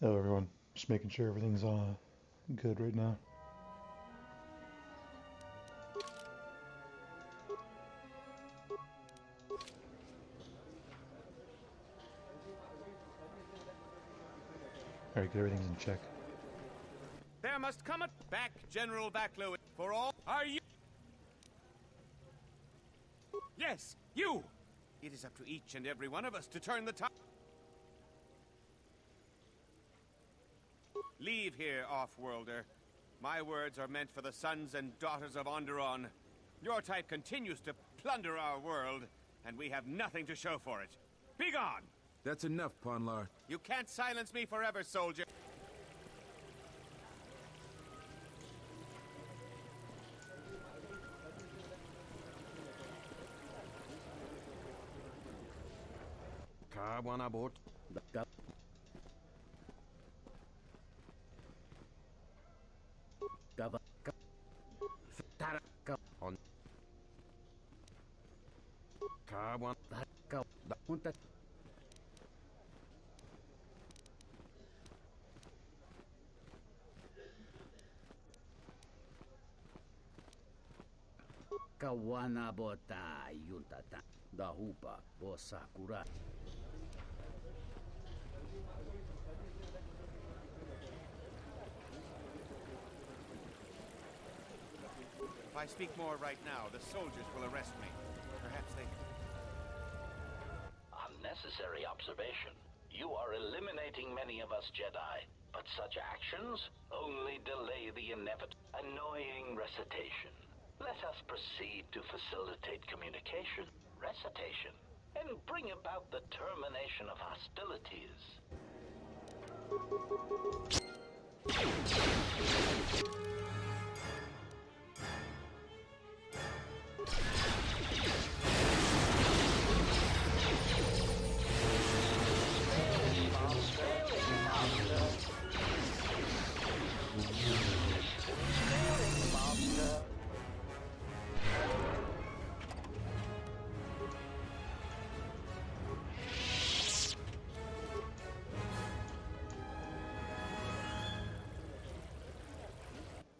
Hello everyone, just making sure everything's good right now. Alright, good, everything's in check. There must come a back, General Backlow, for all. Are you? Yes, you! It is up to each and every one of us to turn the tide. Leave here, off-worlder. My words are meant for the sons and daughters of Onderon. Your type continues to plunder our world, and we have nothing to show for it. Be gone! That's enough, Ponlar. You can't silence me forever, soldier. Kawanabot. Kavar. On. Kawan. Unta. Kawanabota yuntata. Dahupa bosakura. If I speak more right now, the soldiers will arrest me. Perhaps they... Unnecessary observation. You are eliminating many of us Jedi, but such actions only delay the inevitable. Annoying recitation. Let us proceed to facilitate communication, recitation, and bring about the termination of hostilities.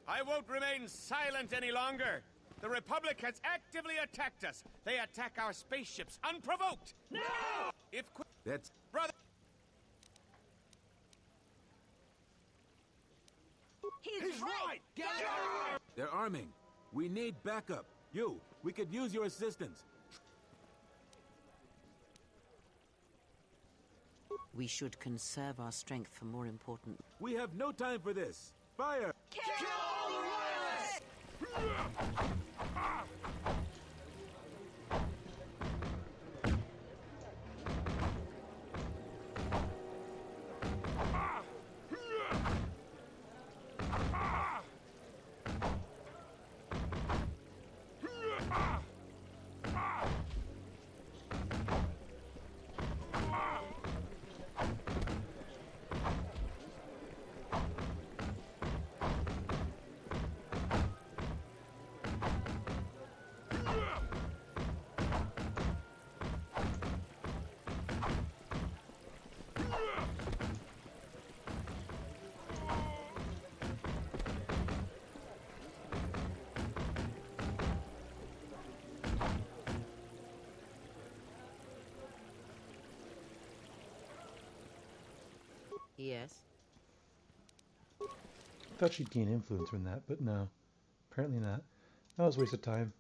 I won't remain silent any longer. The Republic has actively attacked us. They attack our spaceships unprovoked. No! If That's... brother... He's right! Get Yeah! They're arming. We need backup. We could use your assistance. We should conserve our strength for more important... We have no time for this. Fire! Kill all the royalists! Yes? I thought she'd gain influence from that, but no. Apparently not. That was a waste of time.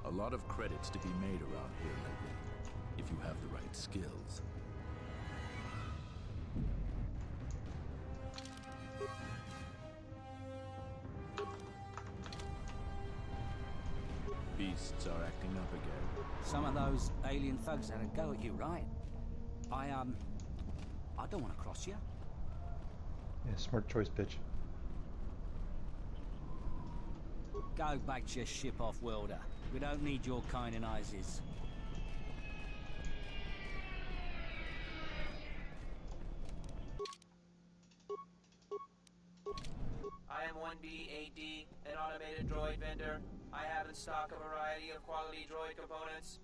A lot of credits to be made around here lately, if you have the right skills. Beasts are acting up again. Some of those alien thugs had a go at you, right? I don't want to cross you. Yeah, smart choice, bitch. Go back to your ship, off-worlder. We don't need your kind in Iziz. I am 1B-AD, an automated droid vendor. I have in stock a variety of quality droid components.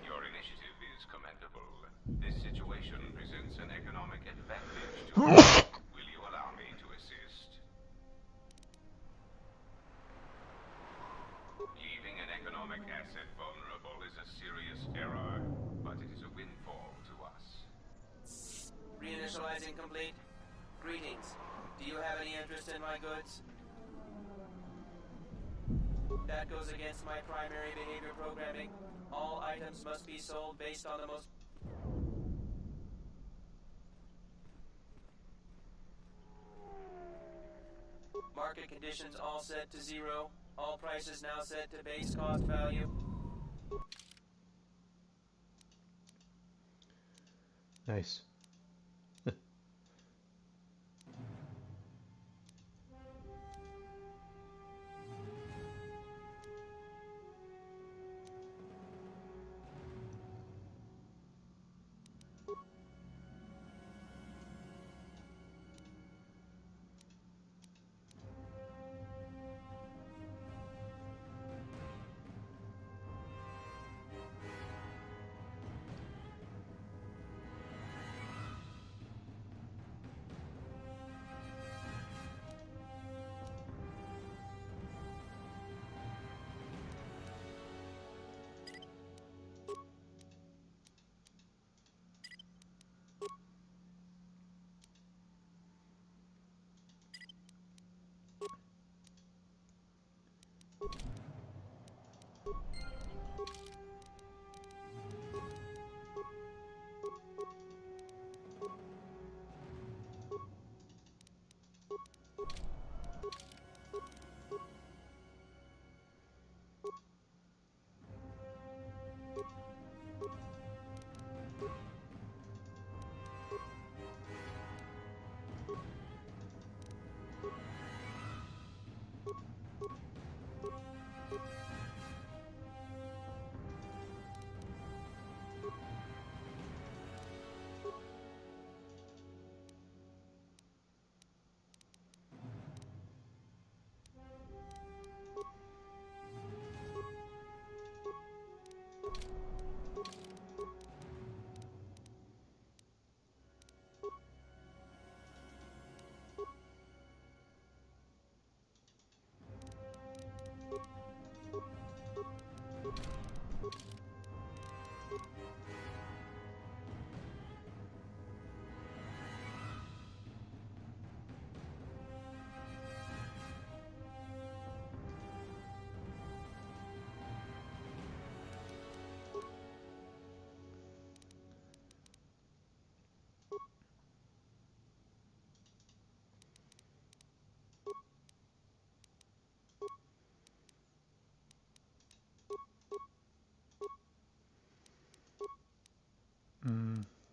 Your initiative is commendable. This situation presents an economic advantage to you. Will you allow me to assist? Leaving an economic asset vulnerable is a serious error, but it is a windfall to us. Reinitializing complete. Greetings. Do you have any interest in my goods? That goes against my primary behavior programming. All items must be sold based on the most... Market conditions all set to 0. All prices now set to base cost value. Nice.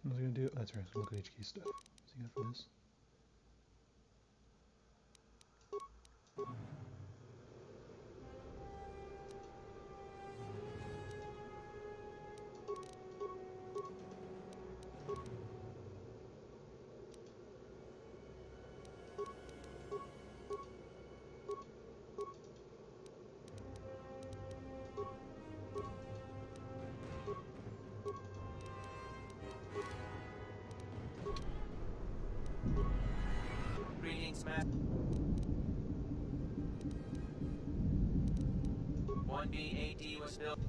What was I gonna do? That's right, I was gonna look at HQ stuff. What's he got for this? Greetings, Matt. 1B-AD was built...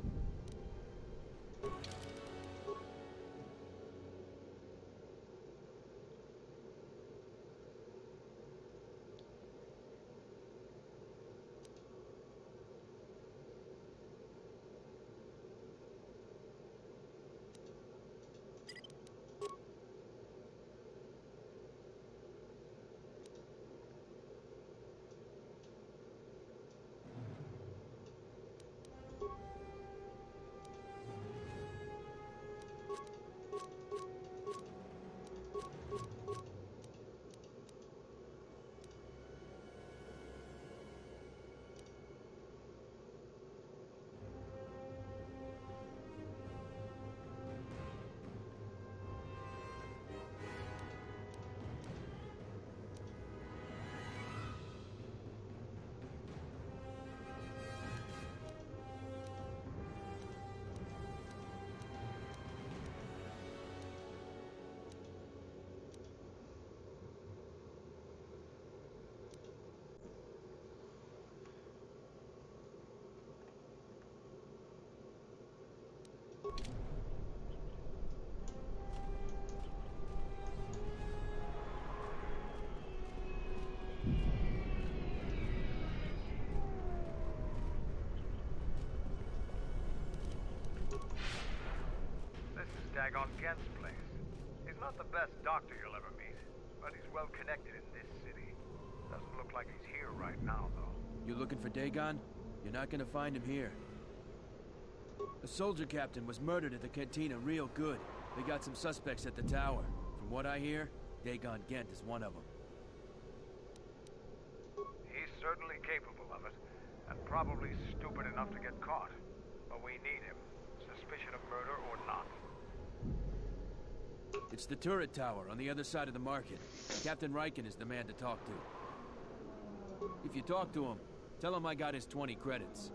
Gent's place. He's not the best doctor you'll ever meet, but he's well connected in this city. Doesn't look like he's here right now, though. You looking for Dagon? You're not gonna find him here. A soldier captain was murdered at the cantina real good. They got some suspects at the tower. From what I hear, Dagon Gent is one of them. He's certainly capable of it, and probably stupid enough to get caught. But we need him, suspicion of murder or not. It's the turret tower on the other side of the market. Captain Riken is the man to talk to. If you talk to him, tell him I got his 20 credits.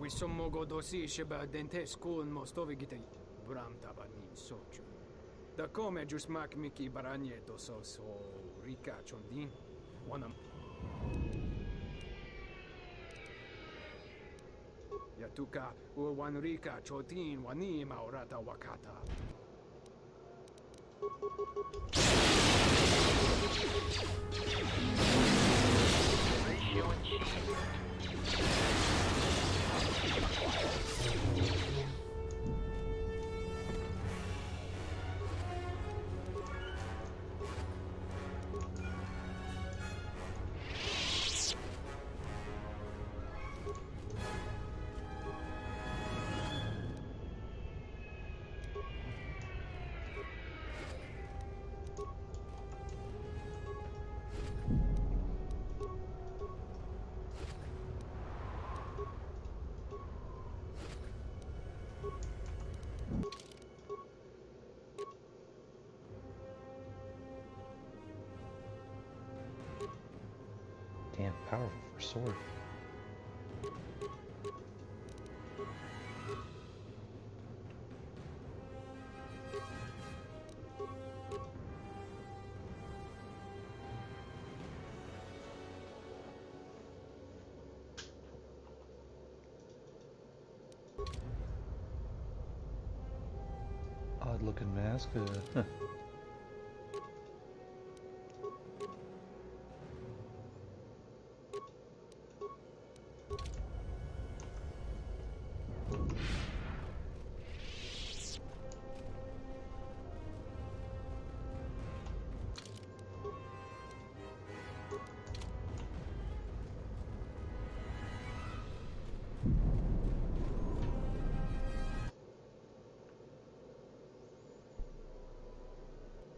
We sommo godosi sheba dentes kun mostovi gitei. Bram tabanin sochu. Da come jusmak miki baranye doso so rika chondin. Wanam. Yatuka wan rika chotin wani maurata wakata. Damn powerful for a sword. Odd looking mask.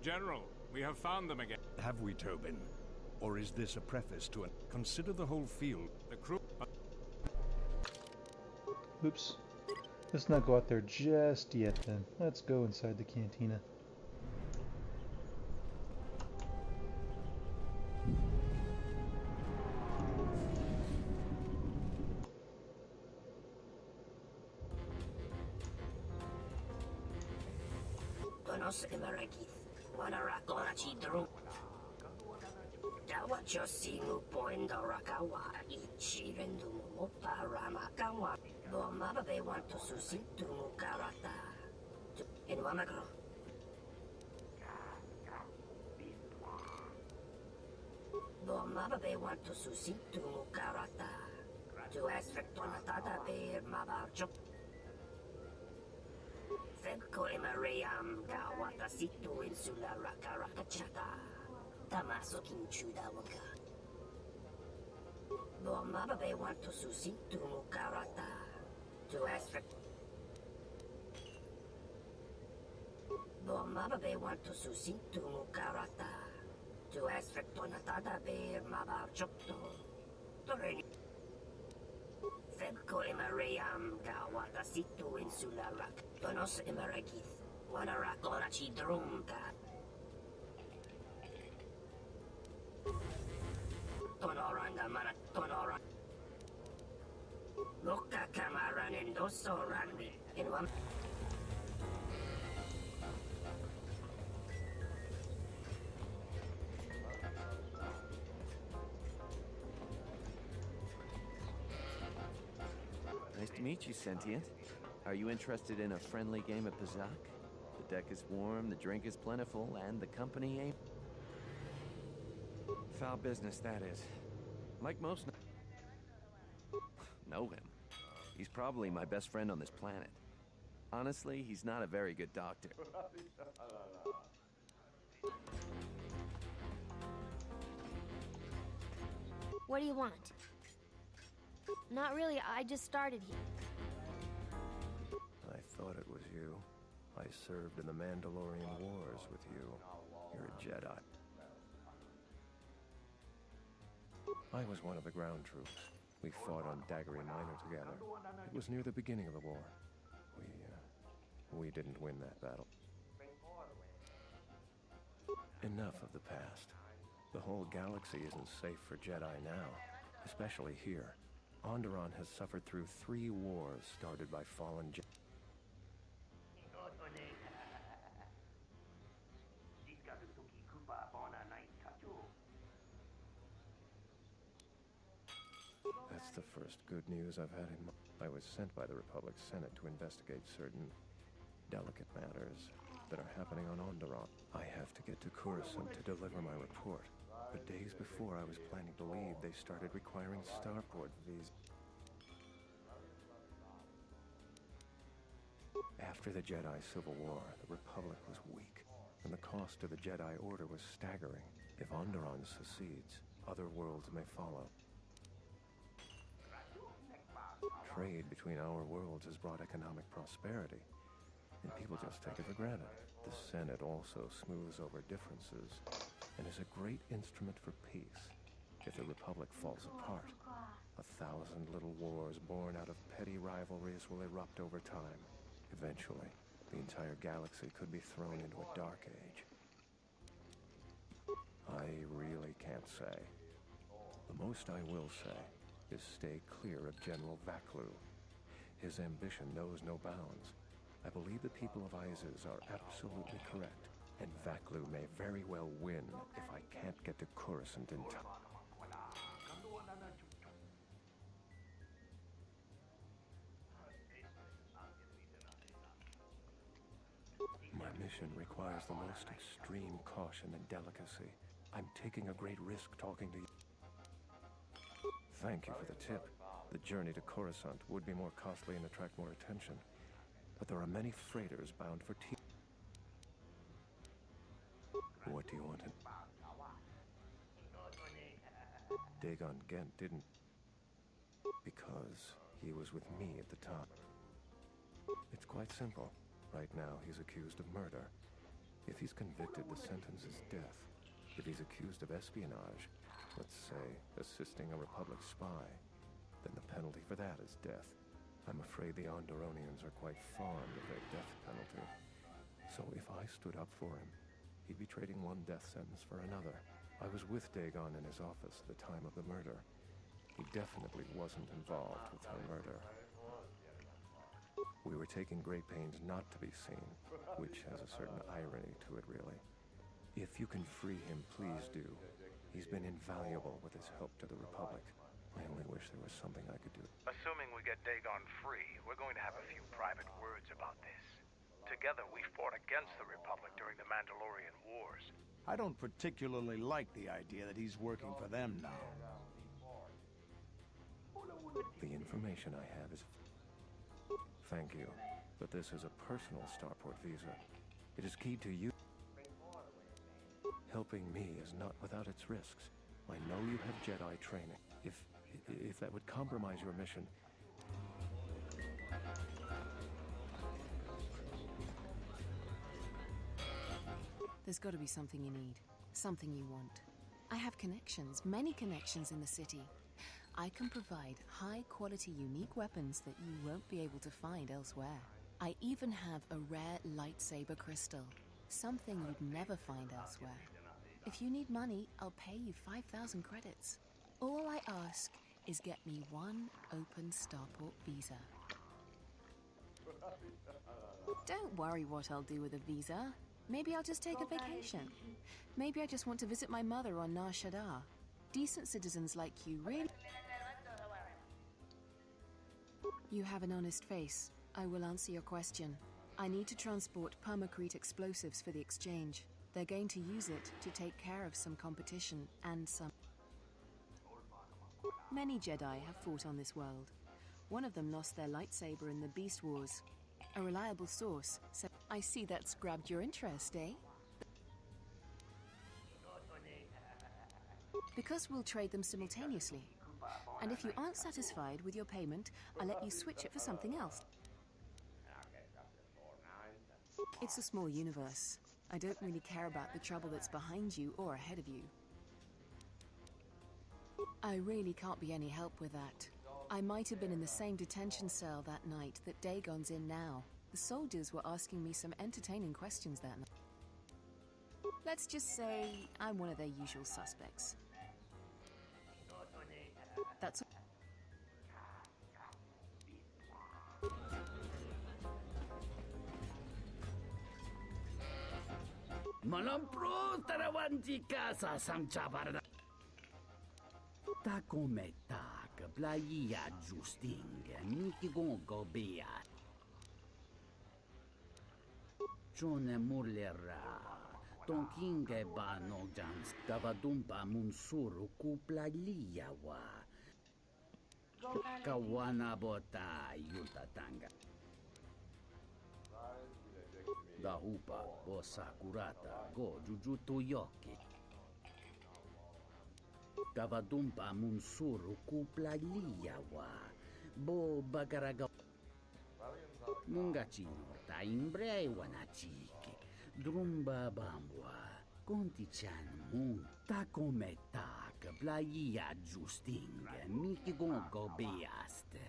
General, we have found them again. Have we, Tobin? Or is this a preface to consider the whole field? The crew... Oops. Let's not go out there just yet then. Let's go inside the cantina. In Wamagro. Do mababe want to susit to mukarata. To aspectonatada per mabarjo. Febko emariam gawata situ insula raka rakachata. Tamaso kinchuda waka. Do mababe want to susit to mukarata. To aspect. Do mababe want to susit to mukarata. To aspectonatada per mabarjokto. Toreni. Febko emariam gawata situ insula rak. Tonos emaragith. Wanarakona chidrumka. Tonoranga mana tonoran. Loka kamaran endoso ranmi. In one. Nice to meet you, Sentient. Are you interested in a friendly game of Pazak? The deck is warm, the drink is plentiful, and the company ain't... Foul business, that is. Like most... Know him. He's probably my best friend on this planet. Honestly, he's not a very good doctor. What do you want? Not really, I just started here. I thought it was you. I served in the Mandalorian Wars with you. You're a Jedi. I was one of the ground troops. We fought on Daggery Minor together. It was near the beginning of the war. We didn't win that battle. Enough of the past. The whole galaxy isn't safe for Jedi now, especially here. Onderon has suffered through 3 wars started by fallen Jedi. That's the first good news I've had in I was sent by the Republic Senate to investigate certain delicate matters that are happening on Onderon. I have to get to Coruscant to deliver my report. But days before I was planning to leave, they started requiring starport visas. After the Jedi Civil War, the Republic was weak, and the cost to the Jedi Order was staggering. If Onderon secedes, other worlds may follow. Trade between our worlds has brought economic prosperity, and people just take it for granted. The Senate also smooths over differences and is a great instrument for peace. If the Republic falls apart, 1,000 little wars born out of petty rivalries will erupt over time. Eventually, the entire galaxy could be thrown into a dark age. I really can't say. The most I will say is stay clear of General Vaklu. His ambition knows no bounds. I believe the people of Iziz are absolutely correct, and Vaklu may very well win if I can't get to Coruscant in time. My mission requires the most extreme caution and delicacy. I'm taking a great risk talking to you. Thank you for the tip. The journey to Coruscant would be more costly and attract more attention. But there are many freighters bound for tea. What do you want? Dagon Gent didn't. Because he was with me at the time. It's quite simple. Right now, he's accused of murder. If he's convicted, the sentence is death. If he's accused of espionage, let's say assisting a Republic spy, then the penalty for that is death. I'm afraid the Onderonians are quite fond of their death penalty. So if I stood up for him, he'd be trading one death sentence for another. I was with Dagon in his office at the time of the murder. He definitely wasn't involved with her murder. We were taking great pains not to be seen, which has a certain irony to it, really. If you can free him, please do. He's been invaluable with his help to the Republic. I only wish there was something I could do. Assuming we get Dagon free, we're going to have a few private words about this. Together, we fought against the Republic during the Mandalorian Wars. I don't particularly like the idea that he's working for them now. The information I have is... Thank you, but this is a personal starport visa. It is keyed to you. Helping me is not without its risks. I know you have Jedi training. If that would compromise your mission... There's got to be something you need. Something you want. I have connections, many connections in the city. I can provide high-quality, unique weapons that you won't be able to find elsewhere. I even have a rare lightsaber crystal. Something you'd never find elsewhere. If you need money, I'll pay you 5,000 credits. All I ask is get me one open starport visa. Don't worry what I'll do with a visa. Maybe I'll just take a vacation. Maybe I just want to visit my mother on Nar Shaddaa. Decent citizens like you really... You have an honest face. I will answer your question. I need to transport permacrete explosives for the exchange. They're going to use it to take care of some competition and some... Many Jedi have fought on this world. One of them lost their lightsaber in the Beast Wars. A reliable source said... I see that's grabbed your interest, eh? Because we'll trade them simultaneously. And if you aren't satisfied with your payment, I'll let you switch it for something else. It's a small universe. I don't really care about the trouble that's behind you or ahead of you. I really can't be any help with that. I might have been in the same detention cell that night that Dagon's in now. The soldiers were asking me some entertaining questions that night. Let's just say I'm one of their usual suspects. That's all. Malampro tarawanti casa samchabarda. Ta come tak playa justing miki gongo bea. Chone murlera. Tonkinge ba no jans kavadumpa munsuru kuplalia wa. Kawana bota yutatanga. Da upa bo sakurata go jujuto yoki. Kavadumpa munsuru kuplalia wa. Bo bagaraga. Mungachino ta imbrei wanachiki. Drumba bambua. Conti-chan mun. Ta come tak. Plaia justing. Miki gongo beaste.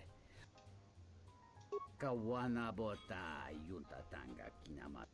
Kawana bota yutatanga kinama.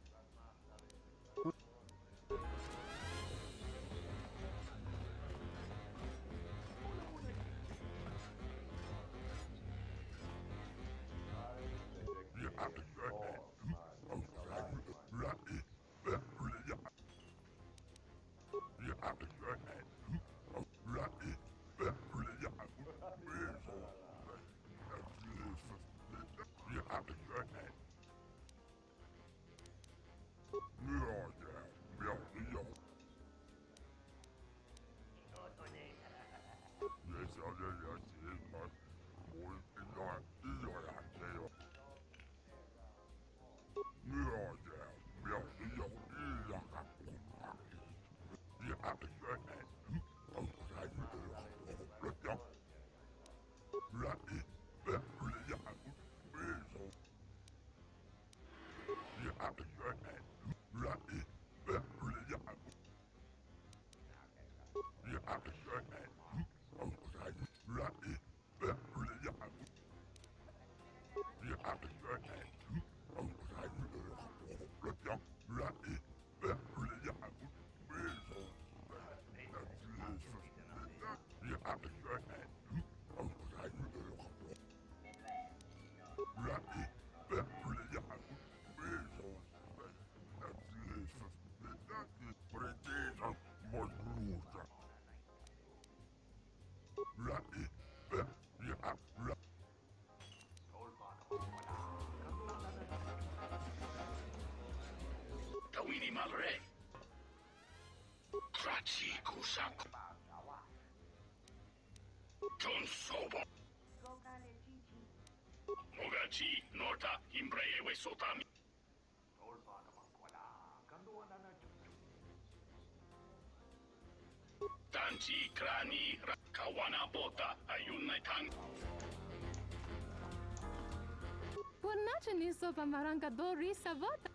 Pornače niso pa maranka do risa vota.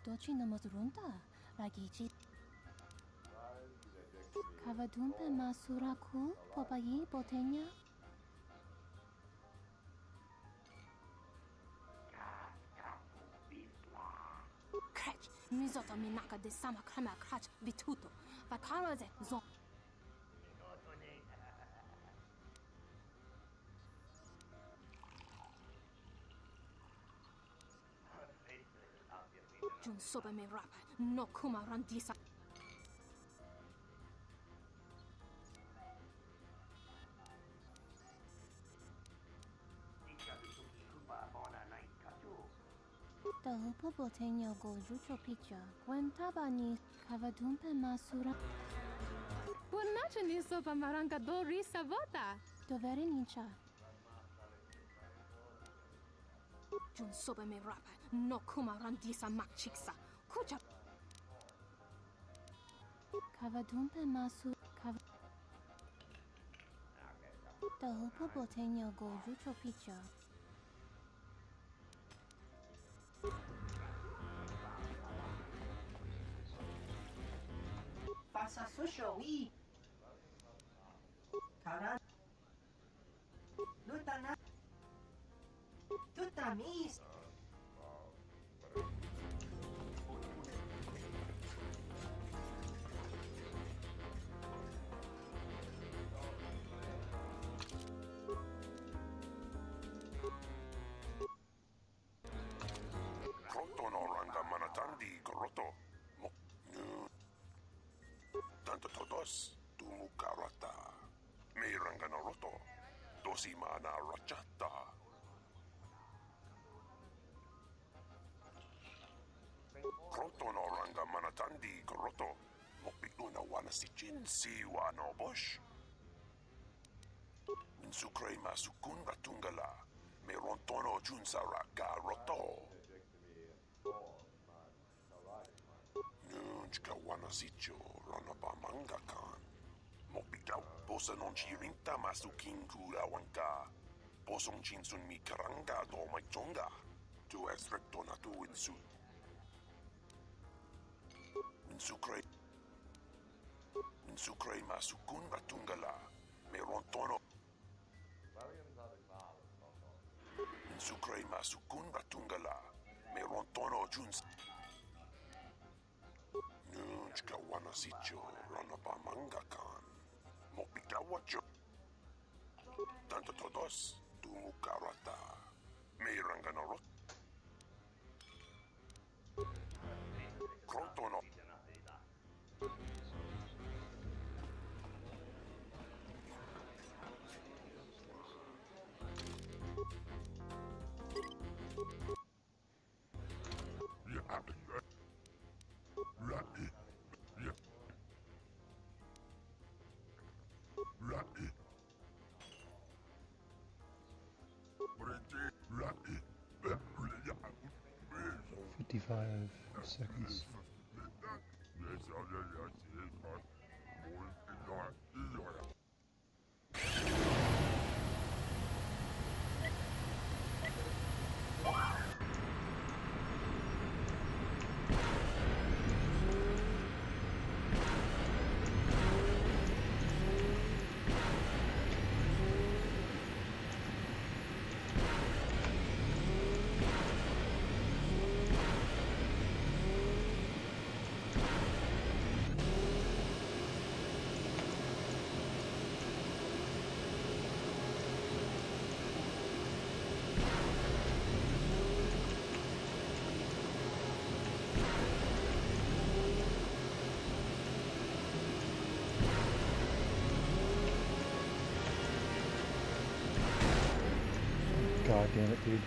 Doci namazrunta, ragici. Kavadumpe masuraku, popayi botenya. Krach, mizoto minaka de sama krema krach bituto. Vakaraze zon. Jun soba me rapa, no kuma randisa. The upo boteño go jucho picha, guantabani kavadumpe masura. Pornače niso pa maranka do risa vota. Dovere nincha. Jun soba me rapa, no kuma randisa makchiksa. Kucha. Kavadumpe masu kav. The upo boteño go jucho picha. Pasa susho, oui. Karan. Lutana. Tutamis. Kroto no ranga manatandi goroto. Mo. Tanto todos tu mukarata. Me ranga no roto. Dosi mana rachata. Kroto no ranga manatandi goroto. Mo pigluna wana si jinsi wano bosh. Insukre masukun batungala. Me rontono junsara garoto. Nunchka wanasicho ranaba manga kan. Mopita posa non chirinta masukin kura wanka. Posong chinsun mi karanga do mai chonga. Tu es recto na tu insu. Insukre masukun batungala. Me rontono. Insukre masukun batungala. Me rontono juns. Nunchka wanasicho ranaba manga kan. Mopita wacho. Tanto todos tu mukarata. Me ranganoro. Krotono. Five seconds. God damn it, dude.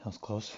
was close.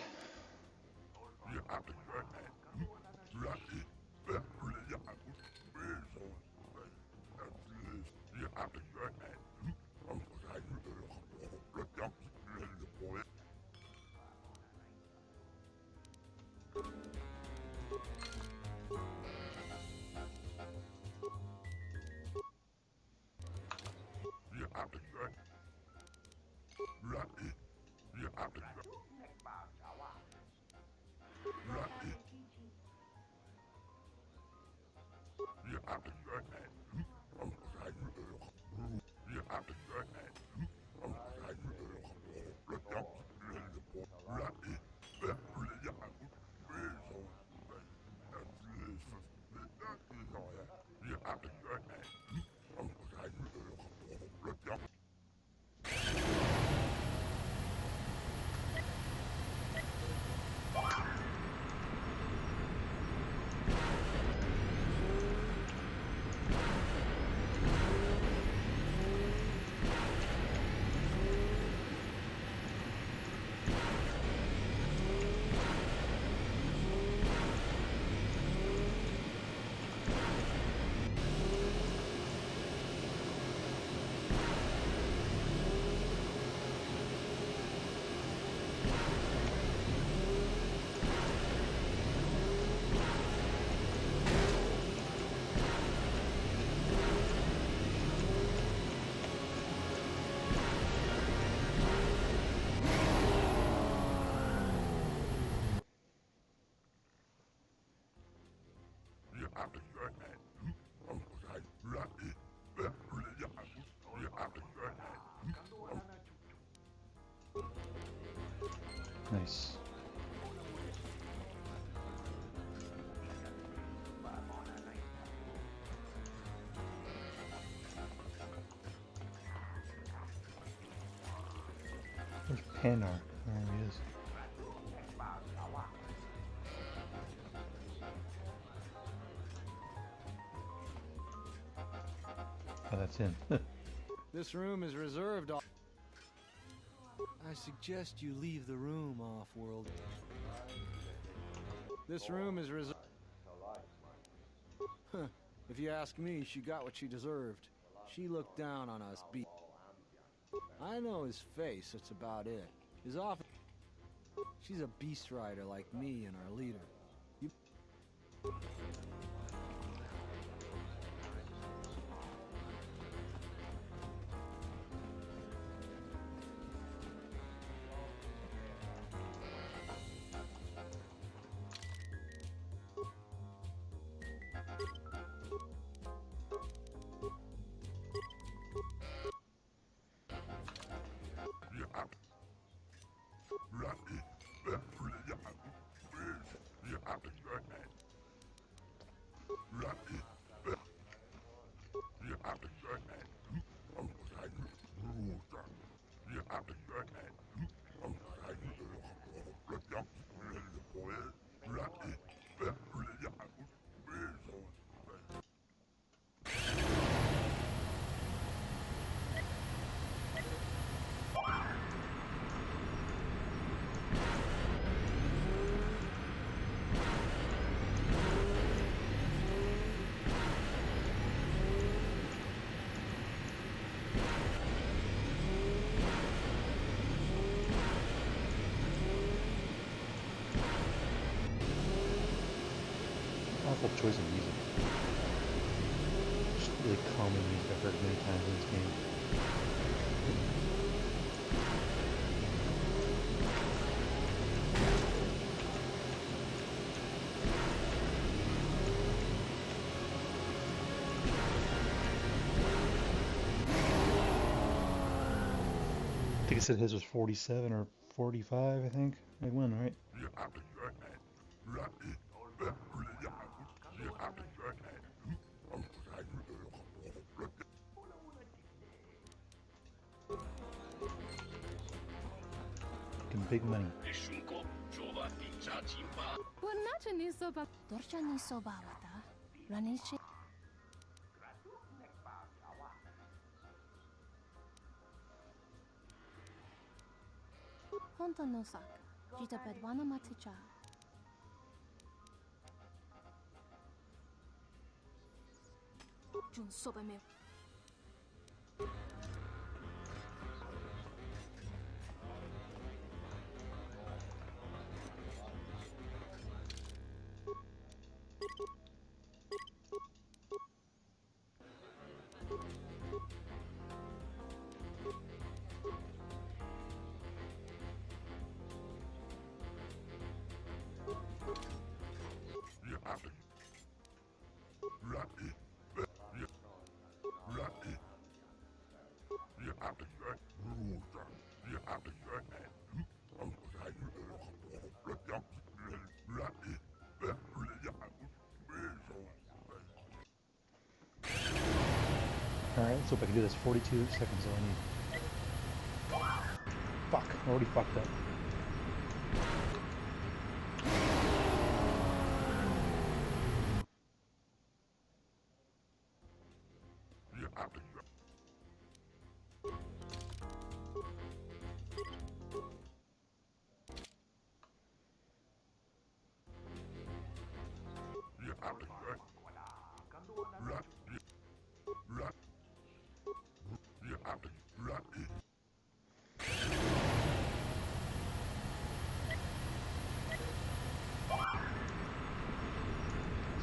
Nice. Where's Panar? There he is. Oh, that's him. This room is reserved. I suggest you leave the room, Off-World. This room is reserved. Huh. If you ask me, she got what she deserved. She looked down on us beat. I know his face, that's about it. His office. She's a beast rider like me and our leader. You... Awful choice of music. Just really calming music I've heard many times in this game. I think it said his was 47 or 45, I think. I won, right? Fucking big money. Jita bedwana maticha. Jun soba me. Alright, let's hope I can do this. 42 seconds all I need. Fuck, I already fucked up.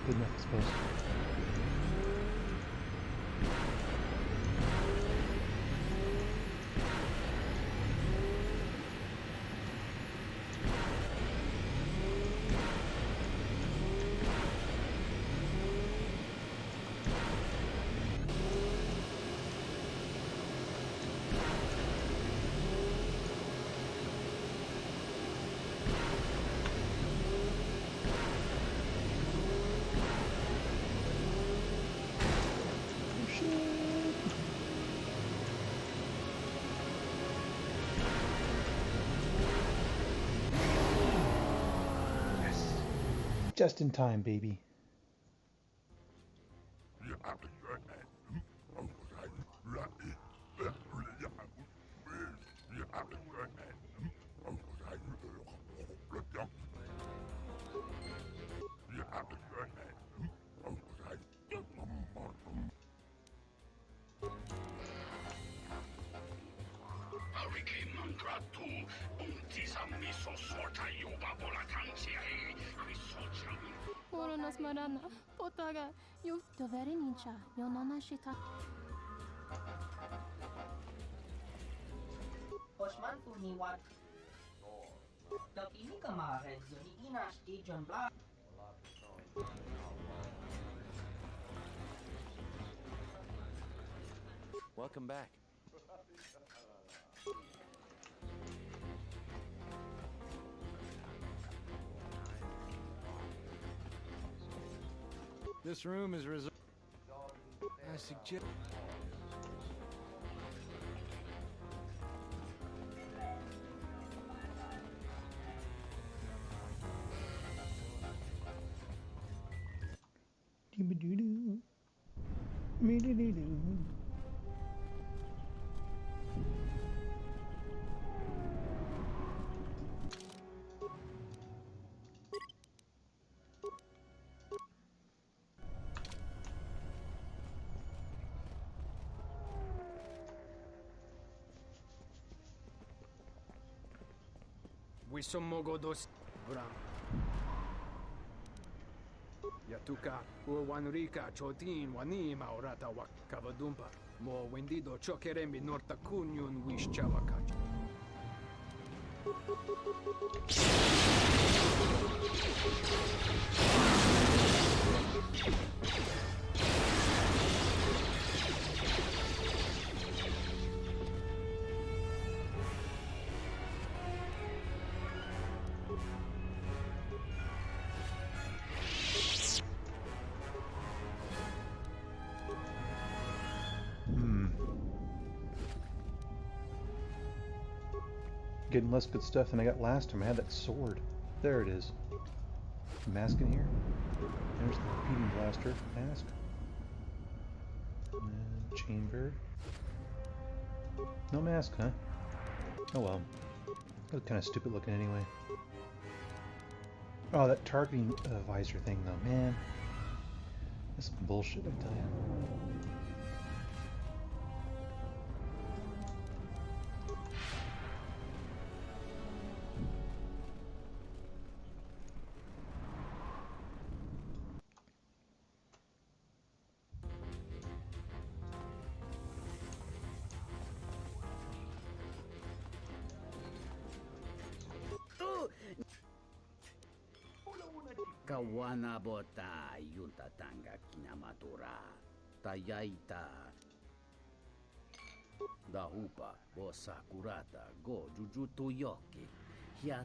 Good enough, I suppose. Just in time, baby. Oronas marana, potaga, you doveri nincha, yonana shita. Osman Funiwat. Dakini kamarin, zuni inash di John Black. Welcome back. This room is reserved. I suggest. Doo-ba-doo-doo. Me-doo-doo-doo. We somogo dos Bram. Yatuka, Wanrika, Chotin, Wani, Maurata, Wakavadumpa, Mo Wendido, Chokerembi, Norta Kunyun, Wish Chavakachi. Getting less good stuff than I got last time. I had that sword. There it is. Mask in here. There's the repeating blaster mask. And chamber. No mask, huh? Oh well. That was kind of stupid looking anyway. Oh, that targeting visor thing, though, man. That's some bullshit, I tell you. Kawana bota yunta tanga kinamatura. Tayaita. Dahupa bosa kurata go jujuto yoki. Hiat.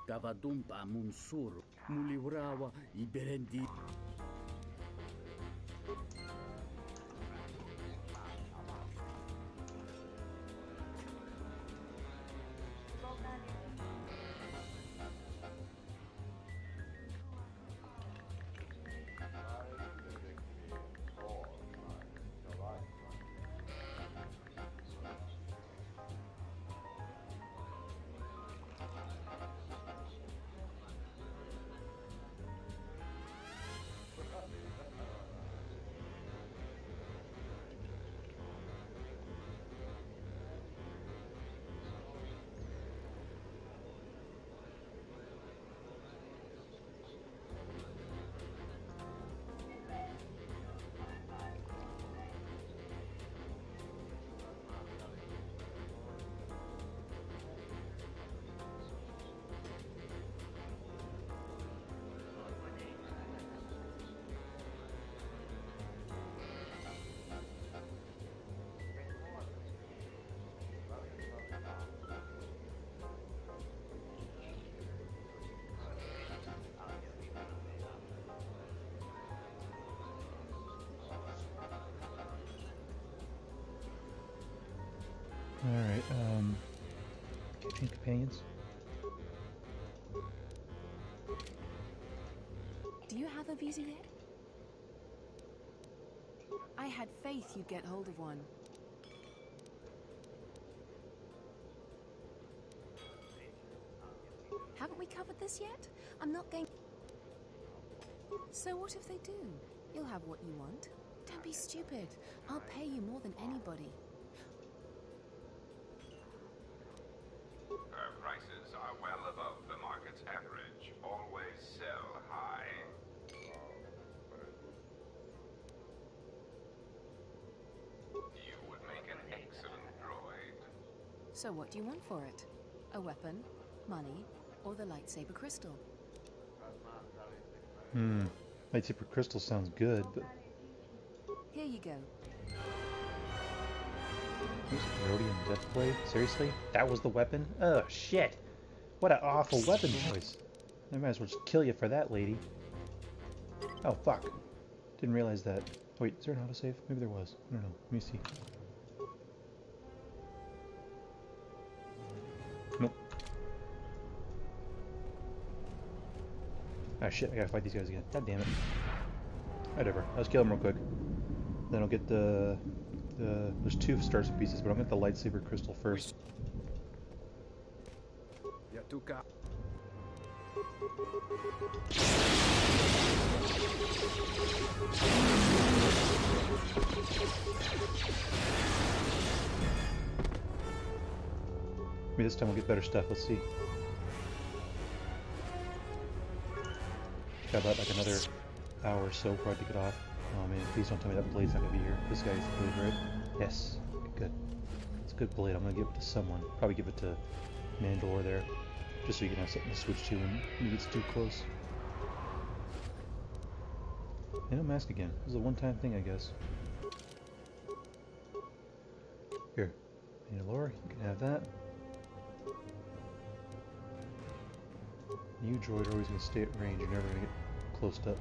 Kavadumpa munsuru. Mulibrawa iberendi. Alright, catching companions. Do you have a visa yet? I had faith you'd get hold of one. Haven't we covered this yet? I'm not going... So what if they do? You'll have what you want. Don't be stupid. I'll pay you more than anybody. Her prices are well above the market's average. Always sell high. You would make an excellent droid. So what do you want for it? A weapon, money, or the lightsaber crystal? Lightsaber crystal sounds good, but... Here you go. Here's a Rhodium Deathblade? Seriously? That was the weapon? Oh, shit! What an awful weapon choice. I might as well just kill you for that, lady. Oh, fuck. Didn't realize that. Wait, is there an autosave? Maybe there was. I don't know. Let me see. Nope. Ah, shit. I gotta fight these guys again. God damn it. Whatever. Let's kill them real quick. Then I'll get there's two Starship pieces, but I'll get the lightsaber crystal first. Yatuka. Maybe this time we'll get better stuff. Let's see. Got about like another hour or so before I take it off. Oh man, please don't tell me that blade's not gonna be here. This guy's the blade, right? Yes. Good. It's a good blade. I'm gonna give it to someone. Probably give it to Mandalore there. Just so you can have something to switch to when he gets too close. And a mask again. This is a one-time thing, I guess. Here. Mandalore, you can have that. You droid are always gonna stay at range. You're never gonna get close up.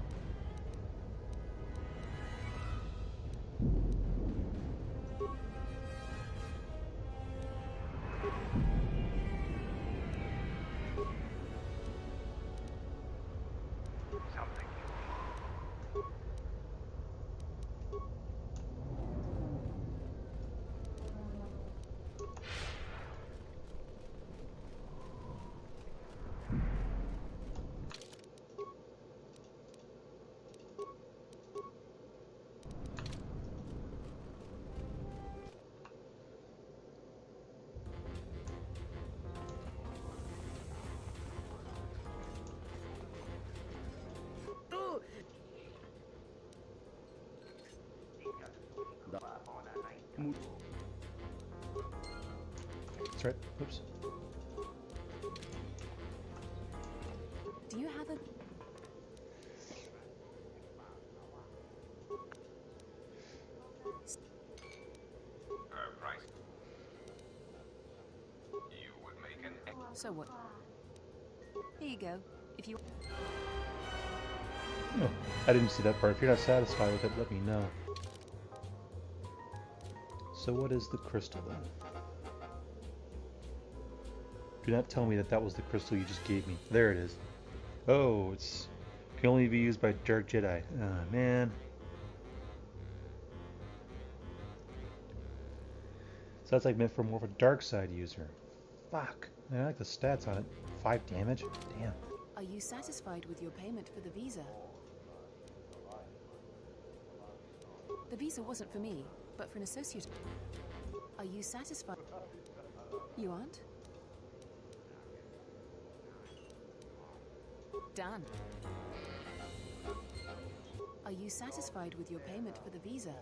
crit. Oops. Do you have a... Price. You would make an... So what? Here you go. If you... Oh, I didn't see that part. If you're not satisfied with it, let me know. So what is the crystal then? Do not tell me that that was the crystal you just gave me. There it is. Oh, it's can only be used by Dark Jedi. Ah, man. So that's like meant for more of a dark side user. Fuck. Man, I like the stats on it. 5 damage? Damn. Are you satisfied with your payment for the visa? The visa wasn't for me, but for an associate. Are you satisfied? You aren't? Done. Are you satisfied with your payment for the visa?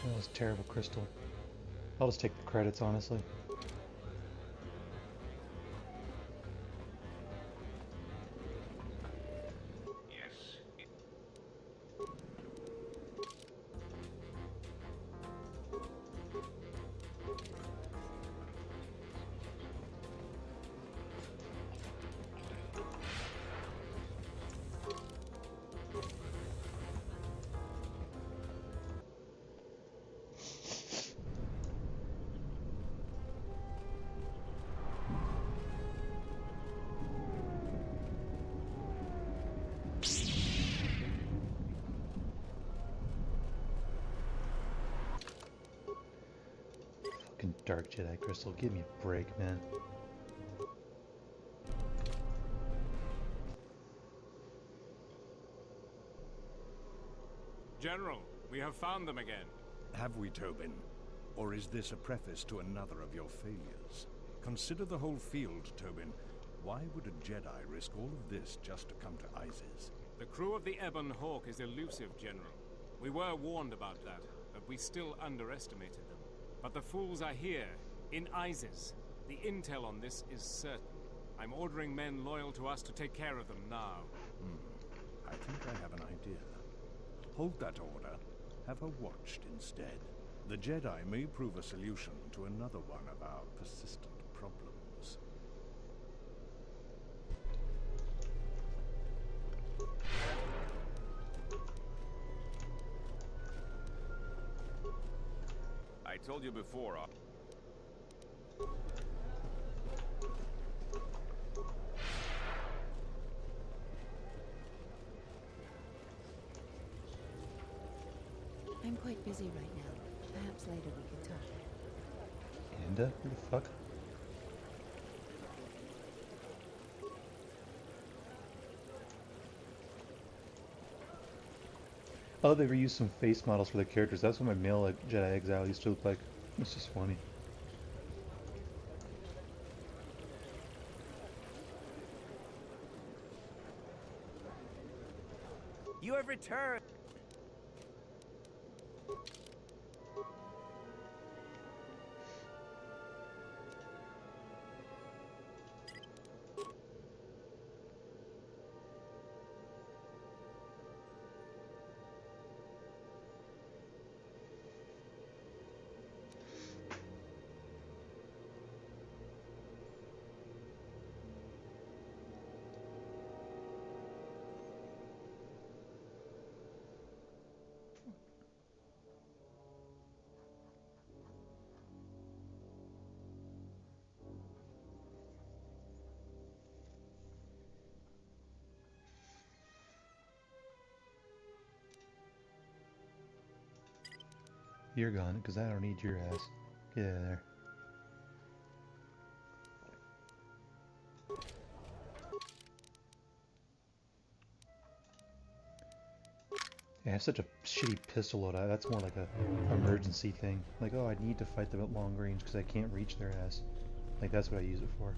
That was terrible, Crystal. I'll just take the credits, honestly. Fucking Dark Jedi Crystal, give me a break, man. General, we have found them again. Have we, Tobin? Or is this a preface to another of your failures? Consider the whole field, Tobin. Why would a Jedi risk all of this just to come to Iziz? The crew of the Ebon Hawk is elusive, General. We were warned about that, but we still underestimated them. But the fools are here, in Iziz. The intel on this is certain. I'm ordering men loyal to us to take care of them now. I think I have an idea. Hold that order. Have her watched instead. The Jedi may prove a solution to another one of our persistent problems. I told you before, I'm quite busy right now. Perhaps later we can talk. Anda? Who the fuck? Oh, they reused some face models for the characters. That's what my male Jedi Exile used to look like. It's just funny. You have returned. You're gone, because I don't need your ass. Get out of there. Yeah, I have such a shitty pistol loadout. That's more like a emergency thing. Like, oh, I need to fight them at long range because I can't reach their ass. Like, that's what I use it for.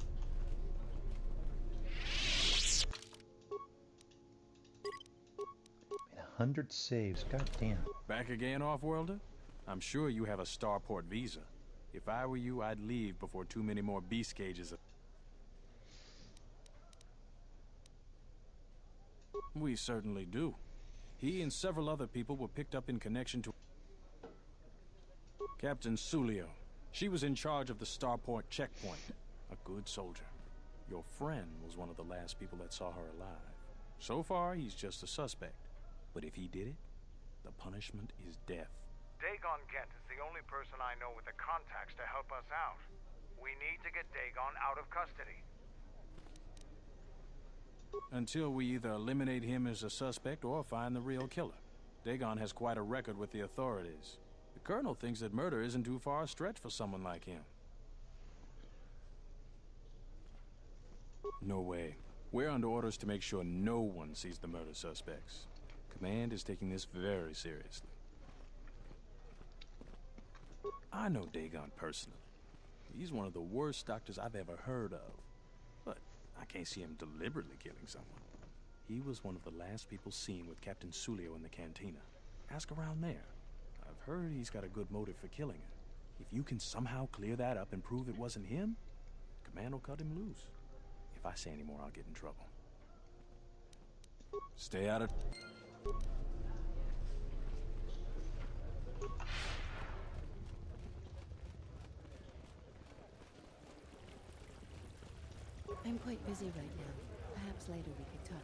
100 saves, god damn. Back again, Off-Worlder? I'm sure you have a starport visa. If I were you, I'd leave before too many more beast cages. We certainly do. He and several other people were picked up in connection to Captain Sulio. She was in charge of the starport checkpoint. A good soldier. Your friend was one of the last people that saw her alive. So far, he's just a suspect. But if he did it, the punishment is death. Dagon Gent is the only person I know with the contacts to help us out. We need to get Dagon out of custody. Until we either eliminate him as a suspect or find the real killer. Dagon has quite a record with the authorities. The Colonel thinks that murder isn't too far a stretch for someone like him. No way. We're under orders to make sure no one sees the murder suspects. Command is taking this very seriously. I know Dagon personally. He's one of the worst doctors I've ever heard of. But I can't see him deliberately killing someone. He was one of the last people seen with Captain Sulio in the cantina. Ask around there. I've heard he's got a good motive for killing her. If you can somehow clear that up and prove it wasn't him, Command will cut him loose. If I say any more, I'll get in trouble. Stay out of... I'm quite busy right now. Perhaps later we could talk.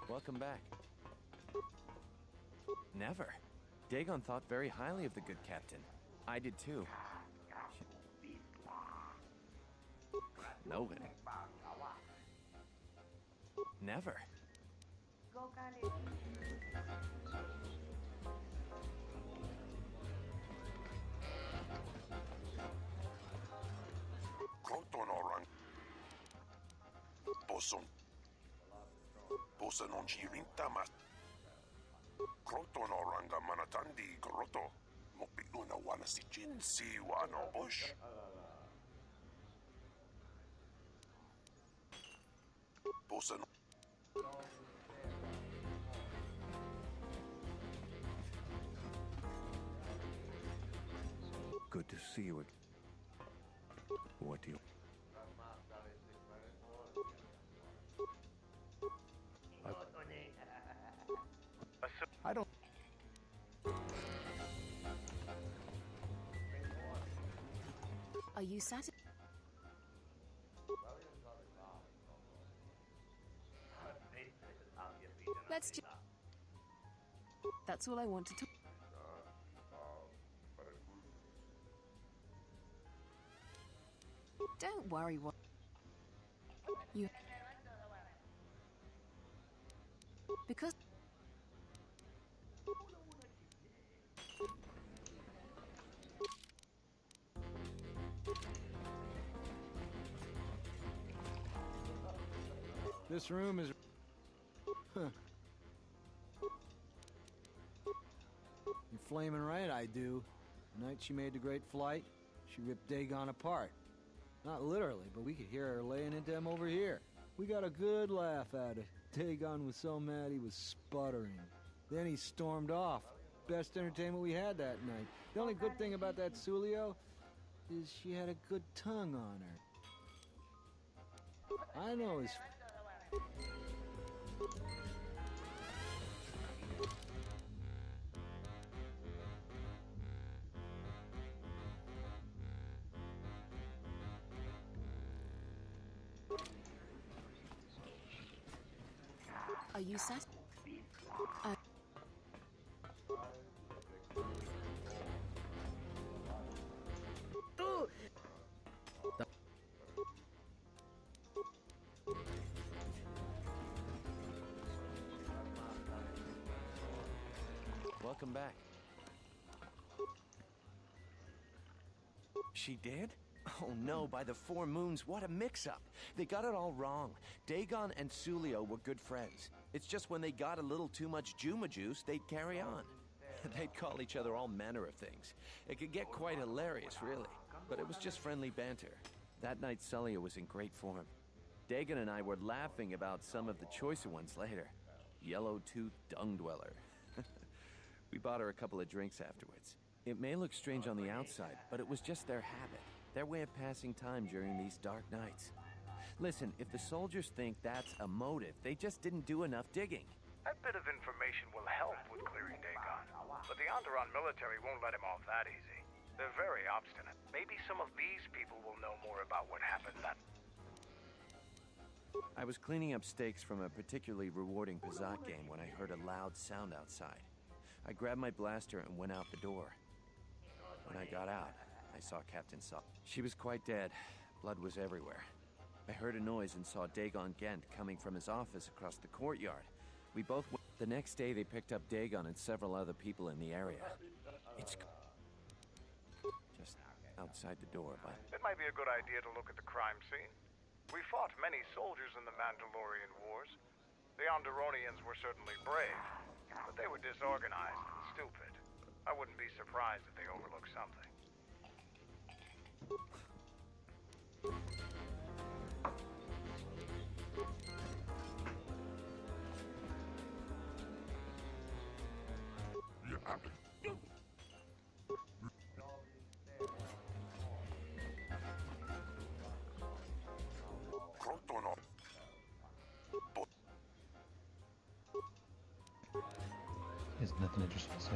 Welcome back. Never. Dagon thought very highly of the good captain. I did too. No way. Never. KOTOR Bosa non ci rinta mas. KOTOR ranga manatandi groto. Mopiluna wana si jinsi wana bush. Bosa no. Good to see you again. What do you... I don't... Are you satisfied? Let's just... That's all I wanted to... Don't worry, what... You... Because... This room is... Huh. You're flaming right, I do. The night she made the great flight, she ripped Dagon apart. Not literally, but we could hear her laying into him over here. We got a good laugh at it. Dagon was so mad he was sputtering. Then he stormed off. Best entertainment we had that night. The only good thing about that Sulio is she had a good tongue on her. I know his... Are you satisfied? Welcome back. She did? Oh no, by the four moons, what a mix-up. They got it all wrong. Dagon and Sulio were good friends. It's just when they got a little too much Juma juice, they'd carry on. They'd call each other all manner of things. It could get quite hilarious, really. But it was just friendly banter. That night, Sulio was in great form. Dagon and I were laughing about some of the choicer ones later. Yellow-toothed dung dweller. We bought her a couple of drinks afterwards. It may look strange on the outside, but it was just their habit. Their way of passing time during these dark nights. Listen, if the soldiers think that's a motive, they just didn't do enough digging. That bit of information will help with clearing Dagon. But the Onderon military won't let him off that easy. They're very obstinate. Maybe some of these people will know more about what happened that... I was cleaning up stakes from a particularly rewarding Pazak game when I heard a loud sound outside. I grabbed my blaster and went out the door. When I got out, I saw Captain Saw. She was quite dead. Blood was everywhere. I heard a noise and saw Dagon Gent coming from his office across the courtyard. We both went. The next day, they picked up Dagon and several other people in the area. It's just outside the door, but... It might be a good idea to look at the crime scene. We fought many soldiers in the Mandalorian Wars. The Onderonians were certainly brave, but they were disorganized and stupid. I wouldn't be surprised if they overlooked something. There's nothing interesting to say.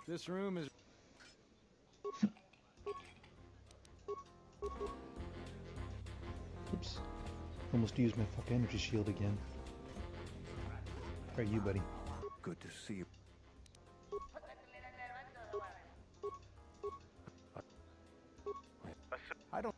This room is... Oops. Almost used my fuck energy shield again. How are you, buddy? Good to see you. I don't...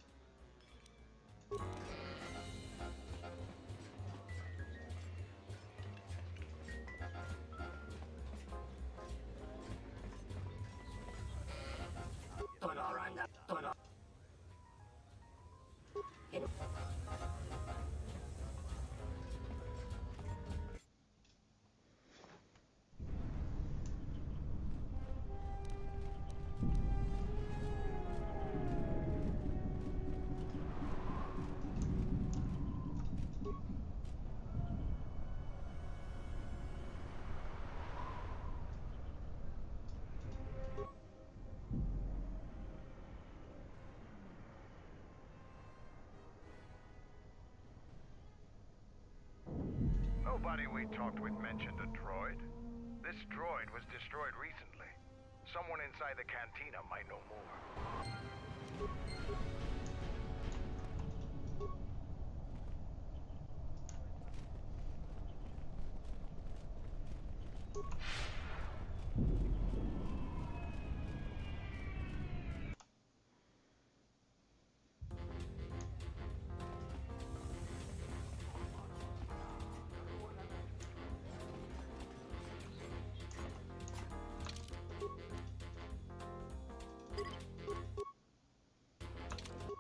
Nobody we talked with mentioned a droid. This droid was destroyed recently. Someone inside the cantina might know more.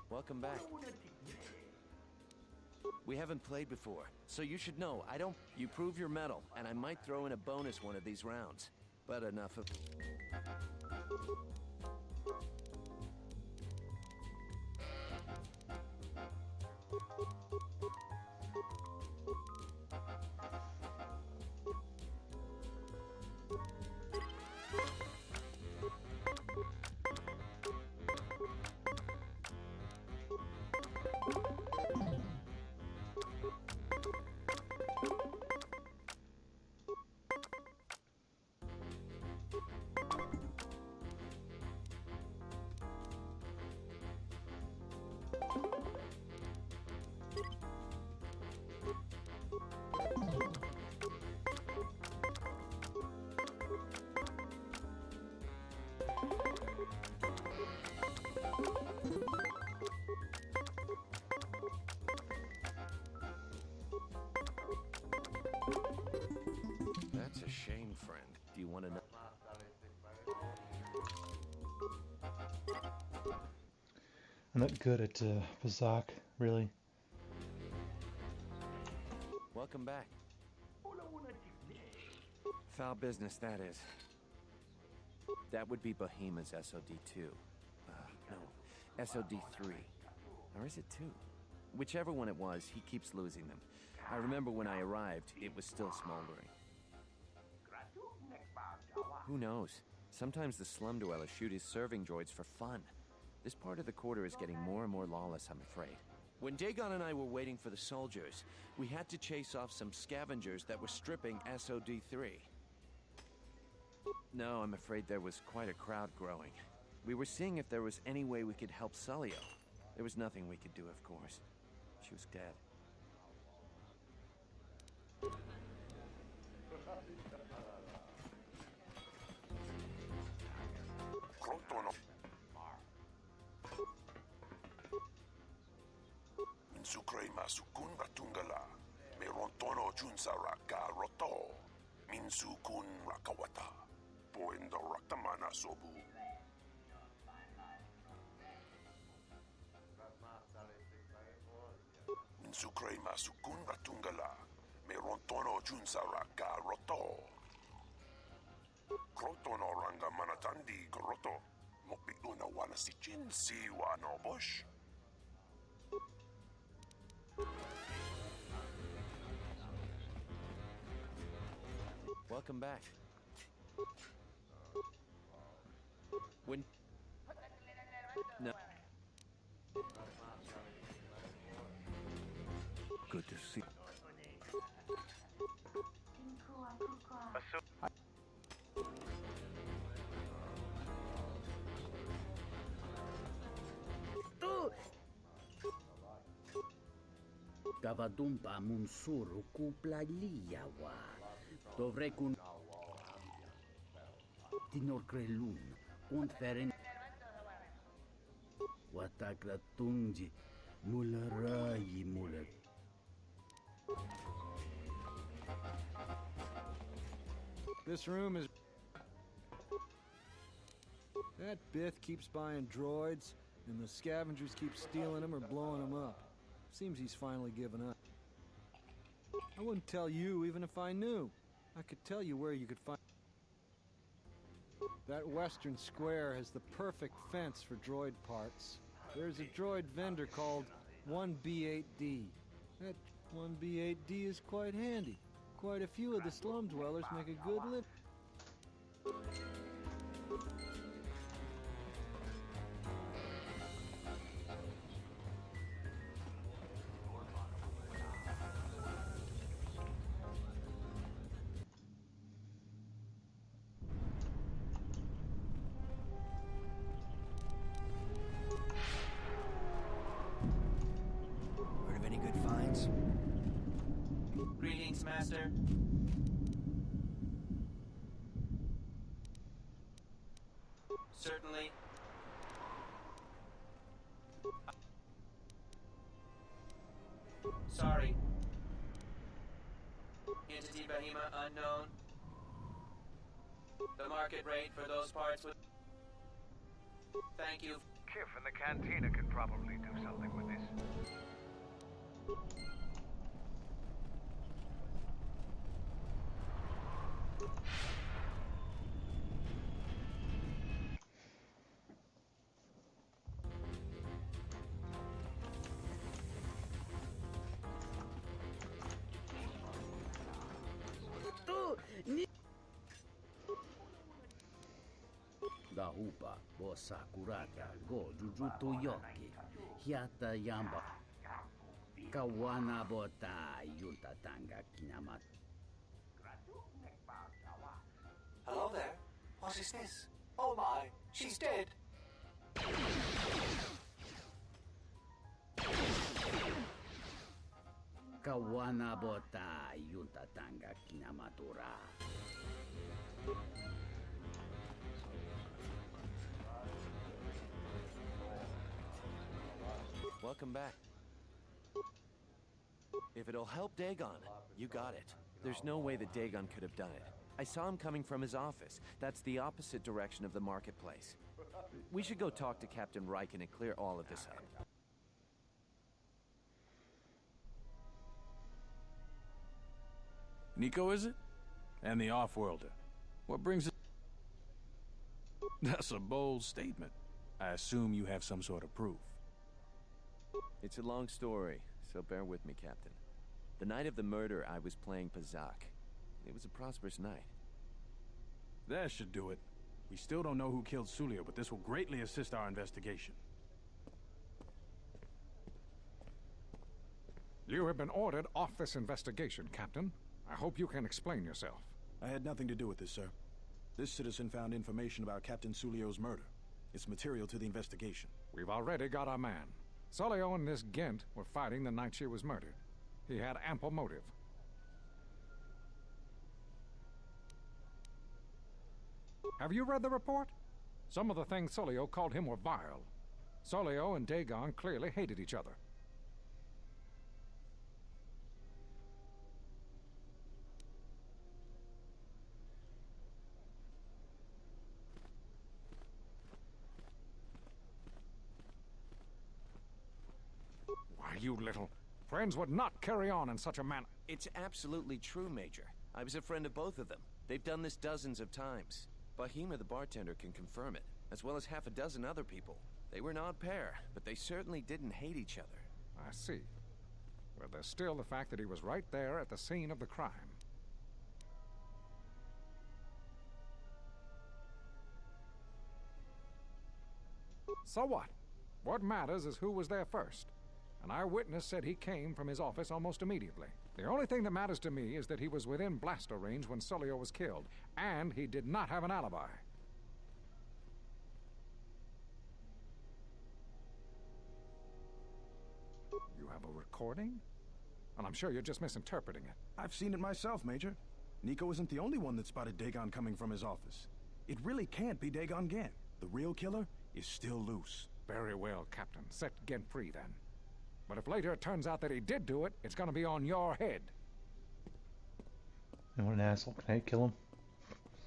Welcome back. We haven't played before, so you should know, you prove your mettle, and I might throw in a bonus one of these rounds. But enough of... That's a shame, friend. Do you want to know? I'm not good at Bazak, really. Welcome back. Foul business, that is. That would be Bohema's SOD-2. No, SOD-3. Or is it 2? Whichever one it was, he keeps losing them. I remember when I arrived, it was still smoldering. Who knows? Sometimes the slum dwellers shoot his serving droids for fun. This part of the quarter is getting more and more lawless, I'm afraid. When Dagon and I were waiting for the soldiers, we had to chase off some scavengers that were stripping SOD-3. No, I'm afraid there was quite a crowd growing. We were seeing if there was any way we could help Sulio. There was nothing we could do, of course. She was dead. Insukre masukun batungala. Merontono junsara ka roto. Minsukun rakawata. Poendo raktamana sobu. Insukre masukun batungala. Merontono junsara ka roto. Krotono ranga manatandi groto. Mopituna wana si chinsi wano bosh. Welcome back. When... No. Good to see. Gavadumpa munsuru kupla liyawa. Dovrei kun tinor krelun konferen watakla tungji mularayi mulat. This room is... That Bith keeps buying droids, and the scavengers keep stealing them or blowing them up. Seems he's finally given up. I wouldn't tell you even if I knew. I could tell you where you could find... That western square has the perfect fence for droid parts. There's a droid vendor called 1B8D. That 1B8D is quite handy. Quite a few of the slum dwellers make a good living. Heard of any good finds? Greetings, Master. Certainly. Sorry. Entity Bahima unknown. The market rate for those parts would... Thank you. Kif in the cantina could probably do something with this. Dahupa bosa kurata go jujuto yoki hiata yamba kawana bota yunta tanga kinamat. Hello there. What is this? Oh my, she's dead. Kawana bota yunta tanga kinamatura. Welcome back. If it'll help Dagon, you got it. There's no way that Dagon could have done it. I saw him coming from his office. That's the opposite direction of the marketplace. We should go talk to Captain Riken and clear all of this up. Nico, is it? And the off-worlder. What brings it? That's a bold statement. I assume you have some sort of proof. It's a long story, so bear with me, Captain. The night of the murder, I was playing Pazak. It was a prosperous night. That should do it. We still don't know who killed Sulio, but this will greatly assist our investigation. You have been ordered off this investigation, Captain. I hope you can explain yourself. I had nothing to do with this, sir. This citizen found information about Captain Sulio's murder. It's material to the investigation. We've already got our man. Sulio and this Ghent were fighting the night she was murdered. He had ample motive. Have you read the report? Some of the things Sulio called him were vile. Sulio and Dagon clearly hated each other. Why, you little... Friends would not carry on in such a manner. It's absolutely true, Major. I was a friend of both of them. They've done this dozens of times. Bahima, the bartender, can confirm it, as well as half a dozen other people. They were an odd pair, but they certainly didn't hate each other. I see. But there's still the fact that he was right there at the scene of the crime. So what? What matters is who was there first. An eyewitness said he came from his office almost immediately. The only thing that matters to me is that he was within blaster range when Sulio was killed, and he did not have an alibi. You have a recording? And I'm sure you're just misinterpreting it. I've seen it myself, Major. Nico isn't the only one that spotted Dagon coming from his office. It really can't be Dagon Ghent. The real killer is still loose. Very well, Captain. Set Ghent free, then. But if later it turns out that he did do it, it's gonna be on your head. And what an asshole. Can I kill him?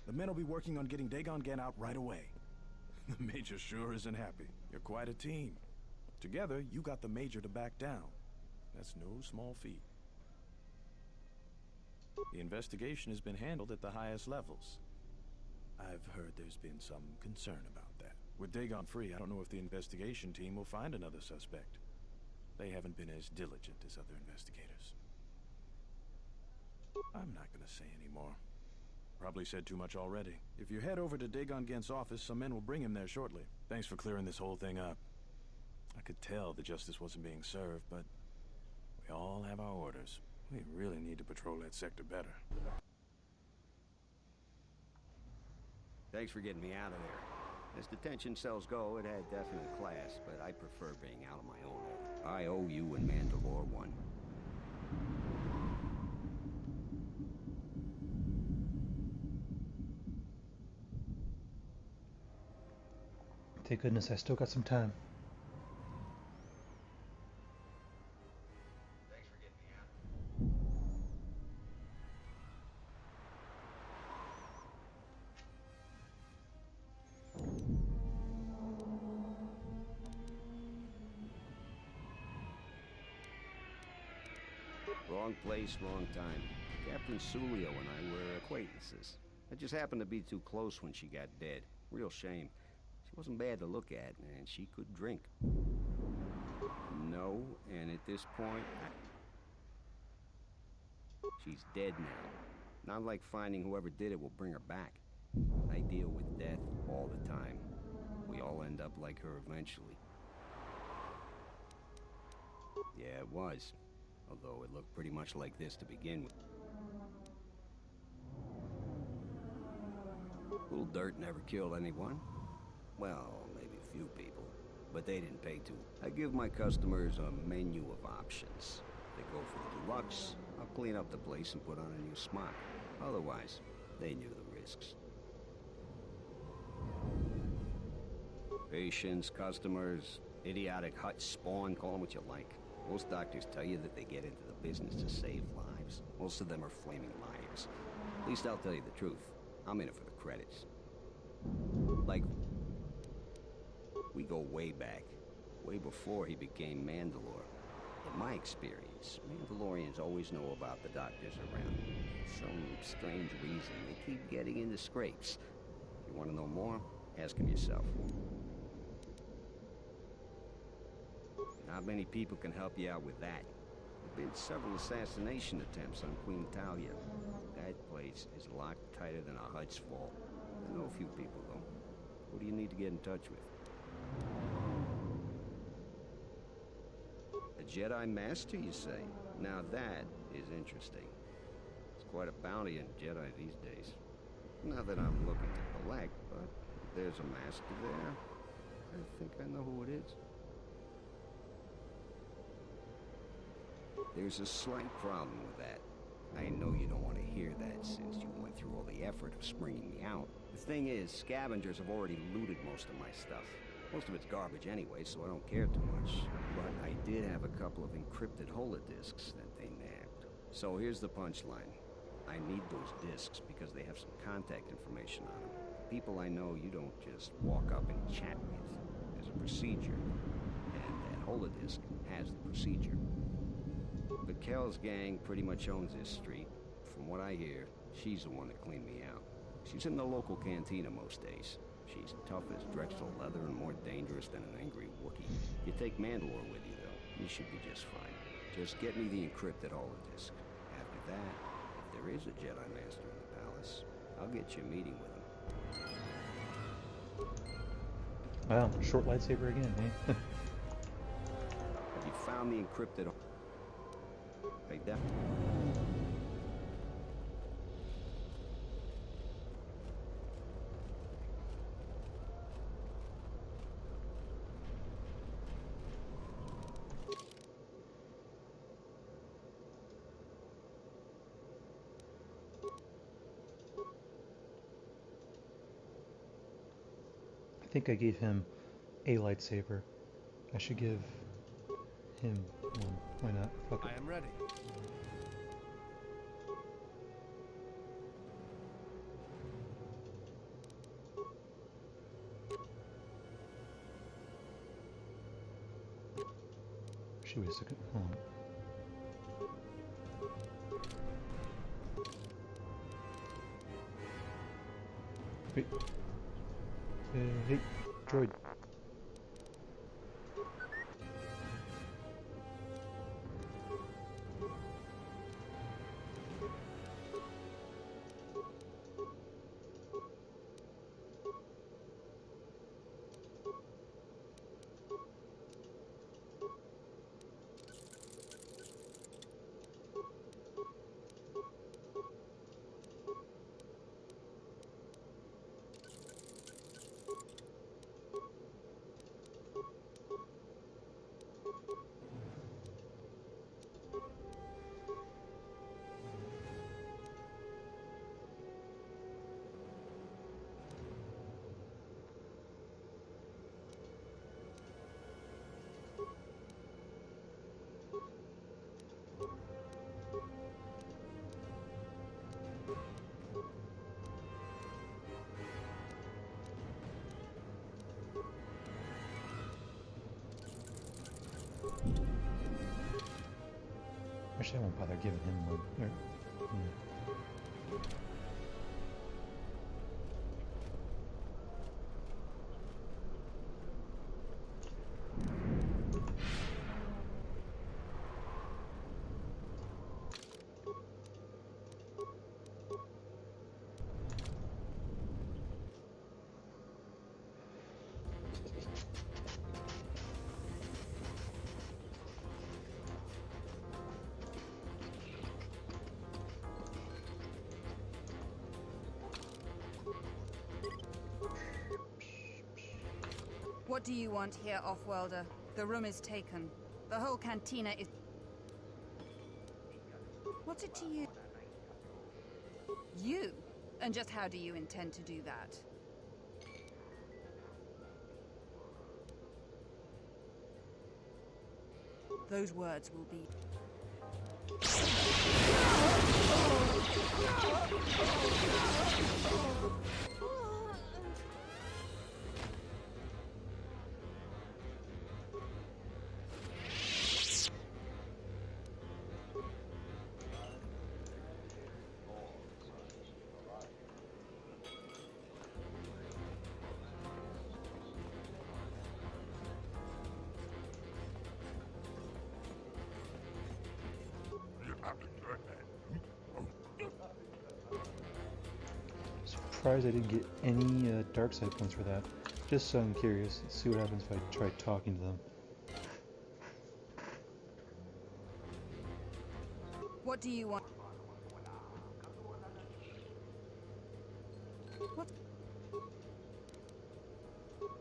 The men will be working on getting Dagon Ghent out right away. The Major sure isn't happy. You're quite a team. Together, you got the Major to back down. That's no small feat. The investigation has been handled at the highest levels. I've heard there's been some concern about that. With Dagon free, I don't know if the investigation team will find another suspect. They haven't been as diligent as other investigators. I'm not gonna say any more. Probably said too much already. If you head over to Dagon Ghent's office, some men will bring him there shortly. Thanks for clearing this whole thing up. I could tell the justice wasn't being served, but we all have our orders. We really need to patrol that sector better. Thanks for getting me out of there. As detention cells go, it had definite class, but I prefer being out on my own. I owe you and Mandalore one. Thank goodness I still got some time. Wrong place, wrong time. Captain Sulio and I were acquaintances. I just happened to be too close when she got dead. Real shame. She wasn't bad to look at, and she could drink. No, and at this point, she's dead now. Not like finding whoever did it will bring her back. I deal with death all the time. We all end up like her eventually. Yeah, it was. Although it looked pretty much like this to begin with. Little dirt never killed anyone. Well, maybe a few people, but they didn't pay to. I give my customers a menu of options. If they go for the deluxe, I'll clean up the place and put on a new smock. Otherwise, they knew the risks. Patients, customers, idiotic hut spawn, call them what you like. Most doctors tell you that they get into the business to save lives. Most of them are flaming liars. At least I'll tell you the truth. I'm in it for the credits. Like, we go way back. Way before he became Mandalore. In my experience, Mandalorians always know about the doctors around. For some strange reason, they keep getting into scrapes. You want to know more? Ask him yourself. Not many people can help you out with that. There have been several assassination attempts on Queen Talia. That place is locked tighter than a Hutch vault. I know a few people, though. Who do you need to get in touch with? A Jedi Master, you say? Now that is interesting. It's quite a bounty in Jedi these days. Not that I'm looking to collect, but if there's a Master there, I think I know who it is. There's a slight problem with that. I know you don't want to hear that since you went through all the effort of springing me out. The thing is, scavengers have already looted most of my stuff. Most of it's garbage anyway, so I don't care too much. But I did have a couple of encrypted holodiscs that they nabbed. So here's the punchline. I need those discs because they have some contact information on them. People I know you don't just walk up and chat with. There's a procedure. And that holodisc has the procedure. Vakel's gang pretty much owns this street. From what I hear, she's the one that cleaned me out. She's in the local cantina most days. She's tough as Drexel leather and more dangerous than an angry Wookiee. You take Mandalore with you, though, you should be just fine. Just get me the encrypted holodisc. After that, if there is a Jedi Master in the palace, I'll get you a meeting with him. Wow, short lightsaber again, eh? Have you found the encrypted... Like that? I think I gave him a lightsaber. I should give him one. Why not? Fuck it. I am ready. Wait a second. Hold on. Wait. Hey, droid. Actually, I won't bother giving him one. What do you want here, Offworlder? The room is taken. The whole cantina is... What's it to you? You? And just how do you intend to do that? Those words will be... surprised I didn't get any dark side points for that. Just so I'm curious. Let's see what happens if I try talking to them. What do you want? What?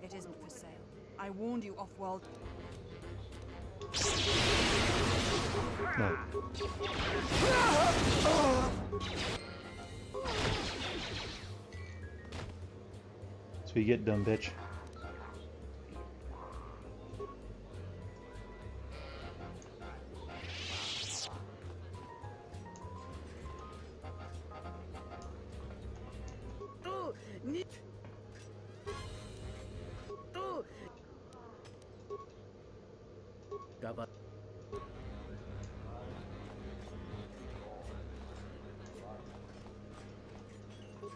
It isn't for sale. I warned you off-world. No. So you get, dumb bitch. Kavar.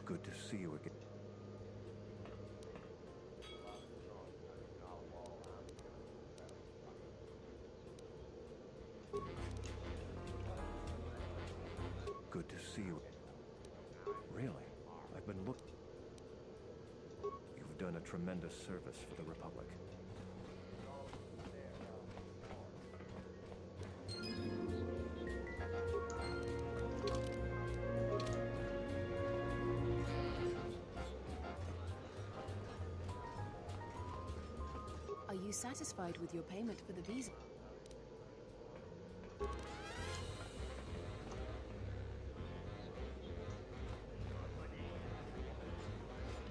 Good to see you again. Good to see you. Really? I've been looking. You've done a tremendous service for the Republic. Are you satisfied with your payment for the visa?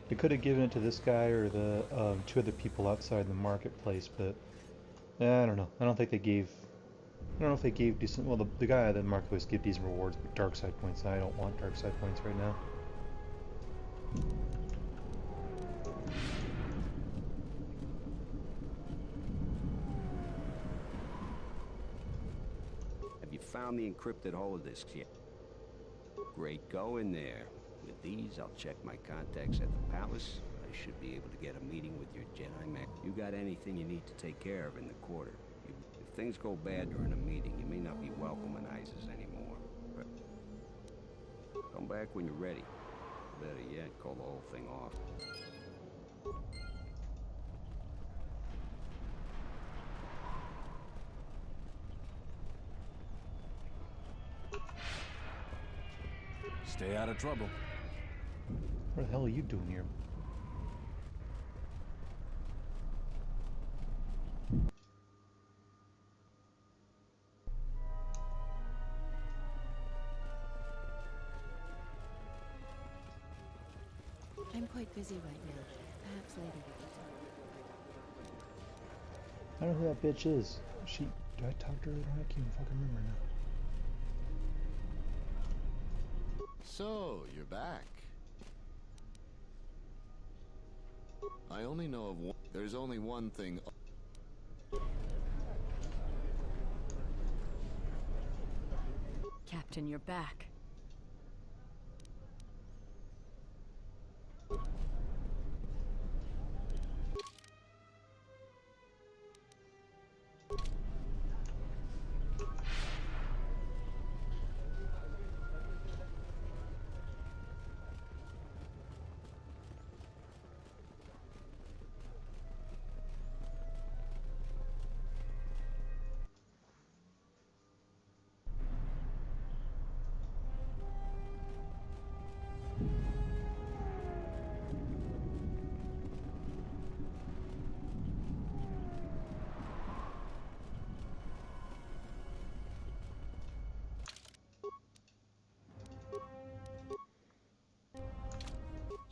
They could have given it to this guy or the two other people outside the marketplace, but I don't know. I don't think they gave. I don't know if they gave decent. Well, the guy at the marketplace gave decent rewards, but dark side points. I don't want dark side points right now. Have you found the encrypted holodisks yet? Great, go in there. With these, I'll check my contacts at the palace. I should be able to get a meeting with your Jedi man. You got anything you need to take care of in the quarter? If things go bad during a meeting, you may not be welcome in Iziz anymore. But come back when you're ready. Better yet, call the whole thing off. Stay out of trouble. What the hell are you doing here? I'm quite busy right now. Perhaps later we can talk. I don't know who that bitch is. Did I talk to her? I can't even fucking remember now. So, you're back. I only know of one. There's only one thing. Captain, you're back.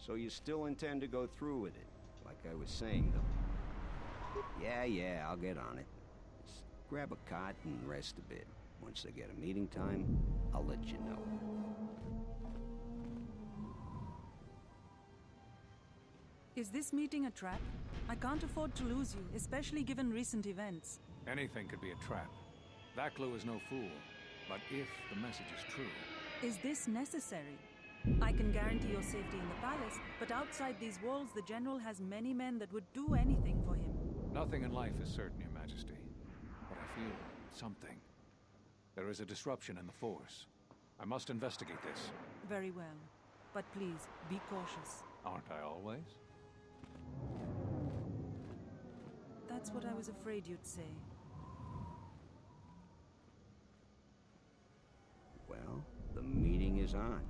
So you still intend to go through with it? Like I was saying, though. Yeah, I'll get on it. Just grab a cot and rest a bit. Once they get a meeting time, I'll let you know. Is this meeting a trap? I can't afford to lose you, especially given recent events. Anything could be a trap. Vaklu is no fool. But if the message is true... Is this necessary? I can guarantee your safety in the palace, but outside these walls, the General has many men that would do anything for him. Nothing in life is certain, Your Majesty. But I feel something. There is a disruption in the Force. I must investigate this. Very well. But please, be cautious. Aren't I always? That's what I was afraid you'd say. Well, the meeting is on.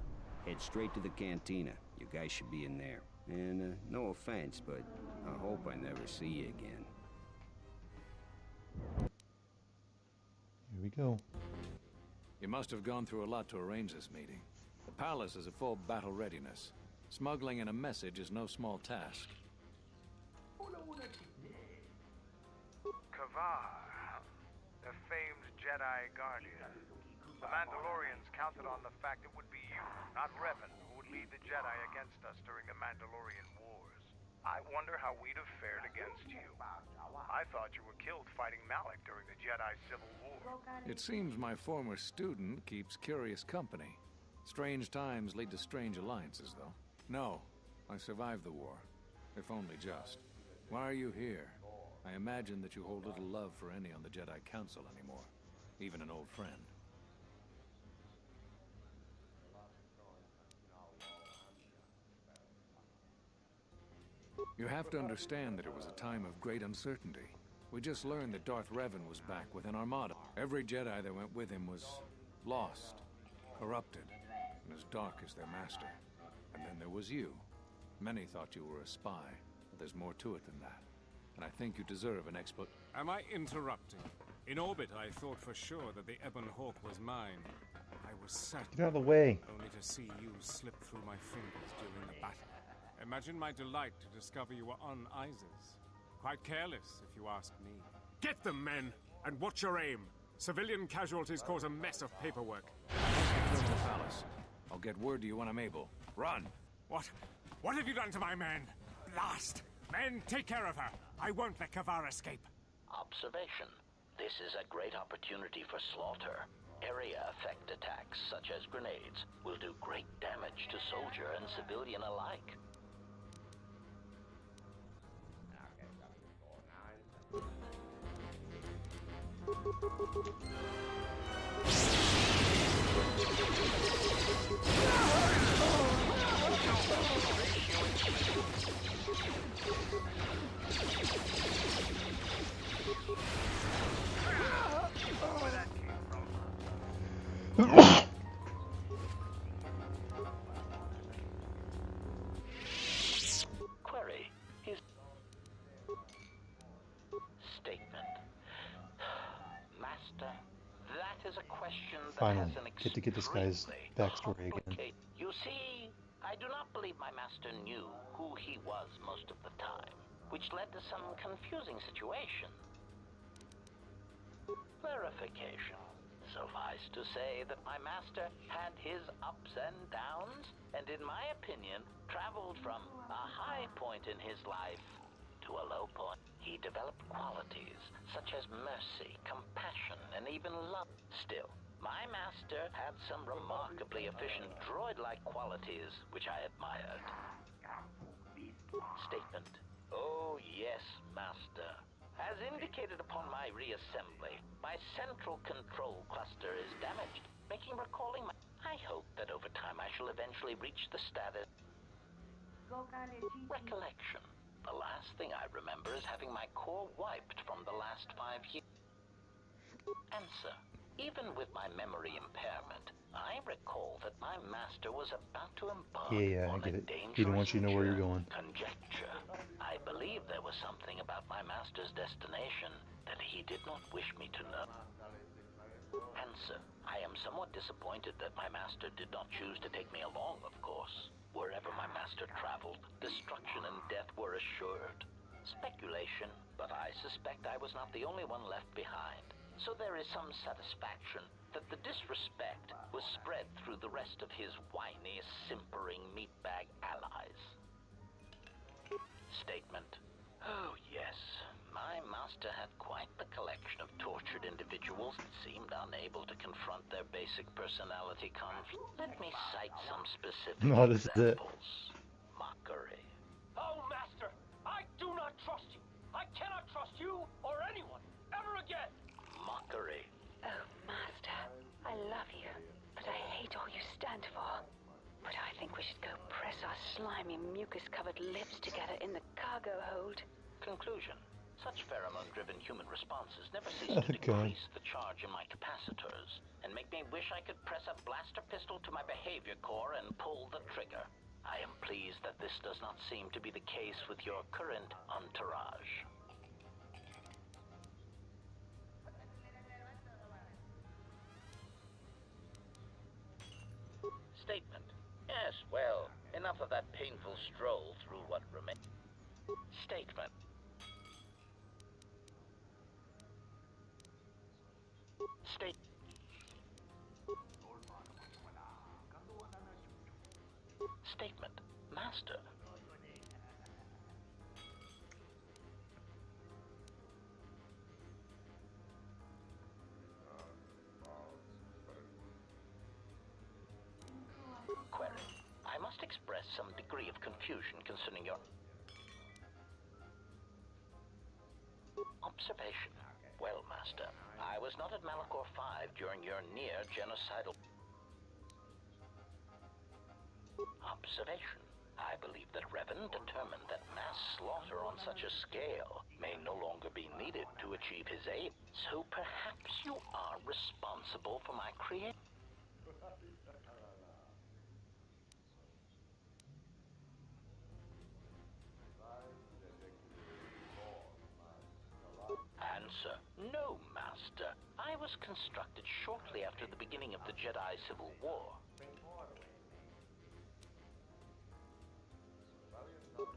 Head straight to the cantina. You guys should be in there. And no offense, but I hope I never see you again. Here we go. You must have gone through a lot to arrange this meeting. The palace is at full battle readiness. Smuggling in a message is no small task. Kavar, the famed Jedi Guardian. The Mandalorians counted on the fact it would be you, not Revan, who would lead the Jedi against us during the Mandalorian Wars. I wonder how we'd have fared against you. I thought you were killed fighting Malik during the Jedi Civil War. It seems my former student keeps curious company. Strange times lead to strange alliances, though. No, I survived the war, if only just. Why are you here? I imagine that you hold little love for any on the Jedi Council anymore, even an old friend. You have to understand that it was a time of great uncertainty. We just learned that Darth Revan was back with an armada. Every Jedi that went with him was lost, corrupted, and as dark as their master. And then there was you. Many thought you were a spy, but there's more to it than that. And I think you deserve an Am I interrupting? In orbit, I thought for sure that the Ebon Hawk was mine. I was certain. Get out of the way. Only to see you slip through my fingers during the battle. Imagine my delight to discover you were on Iziz. Quite careless, if you ask me. Get them, men, and watch your aim. Civilian casualties cause a mess of paperwork. Get to the palace. I'll get word to you when I'm able. Run! What have you done to my men? Blast! Men, take care of her. I won't let Kavar escape. Observation. This is a great opportunity for slaughter. Area effect attacks, such as grenades, will do great damage to soldier and civilian alike. Query. His statement. Master, that is a question that Finally, has an get to get this guy's backstory again. complicated. You see, I do not believe my master knew who he was most of the time, which led to some confusing situation. Clarification. Suffice to say that my master had his ups and downs, and in my opinion, traveled from a high point in his life to a low point. He developed qualities such as mercy, compassion, and even love. Still, my master had some remarkably efficient droid-like qualities which I admired. Statement. Oh yes, master. As indicated upon my reassembly, my central control cluster is damaged, making recalling my... I hope that over time I shall eventually reach the status... Recollection. The last thing I remember is having my core wiped from the last 5 years. Answer. Even with my memory impairment, I recall that my master was about to embark Yeah, I on get a it. He didn't want you to know where you're going. conjecture. I believe there was something about my master's destination that he did not wish me to know. Answer. I am somewhat disappointed that my master did not choose to take me along, of course. Wherever my master traveled, destruction and death were assured. Speculation, but I suspect I was not the only one left behind. So there is some satisfaction that the disrespect was spread through the rest of his whiny, simpering meatbag allies. Statement. Oh yes, my master had quite the collection of tortured individuals that seemed unable to confront their basic personality conflict. Let me cite some specific No, this is it. examples. Mockery. Oh, Master! I do not trust you! I cannot trust you or anyone ever again! Mockery. Oh, Master, I love you, but I hate all you stand for. But I think we should go slimy, mucus-covered lips together in the cargo hold. Conclusion. Such pheromone-driven human responses never cease to decrease the charge in my capacitors, and make me wish I could press a blaster pistol to my behavior core and pull the trigger. I am pleased that this does not seem to be the case with your current entourage. Statement. Yes, well, enough of that painful stroll through what remains. Statement. Statement. Master. Query. I must express some degree of confusion concerning your observation. Well, Master, I was not at Malachor 5 during your near-genocidal observation. I believe that Revan determined that mass slaughter on such a scale may no longer be needed to achieve his aim. So perhaps you are responsible for my creation. Answer. No, Master. I was constructed shortly after the beginning of the Jedi Civil War.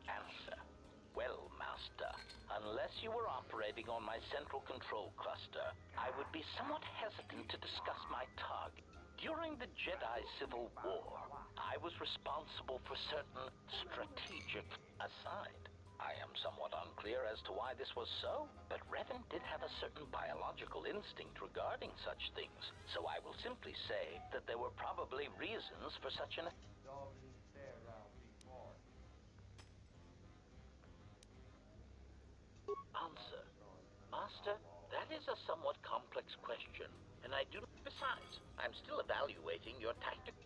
Answer. Well, Master, unless you were operating on my central control cluster, I would be somewhat hesitant to discuss my target. During the Jedi Civil War, I was responsible for certain strategic aside. I am somewhat unclear as to why this was so, but Revan did have a certain biological instinct regarding such things, so I will simply say that there were probably reasons for such an... Answer. Master, that is a somewhat complex question, and I do... Besides, I'm still evaluating your tactic...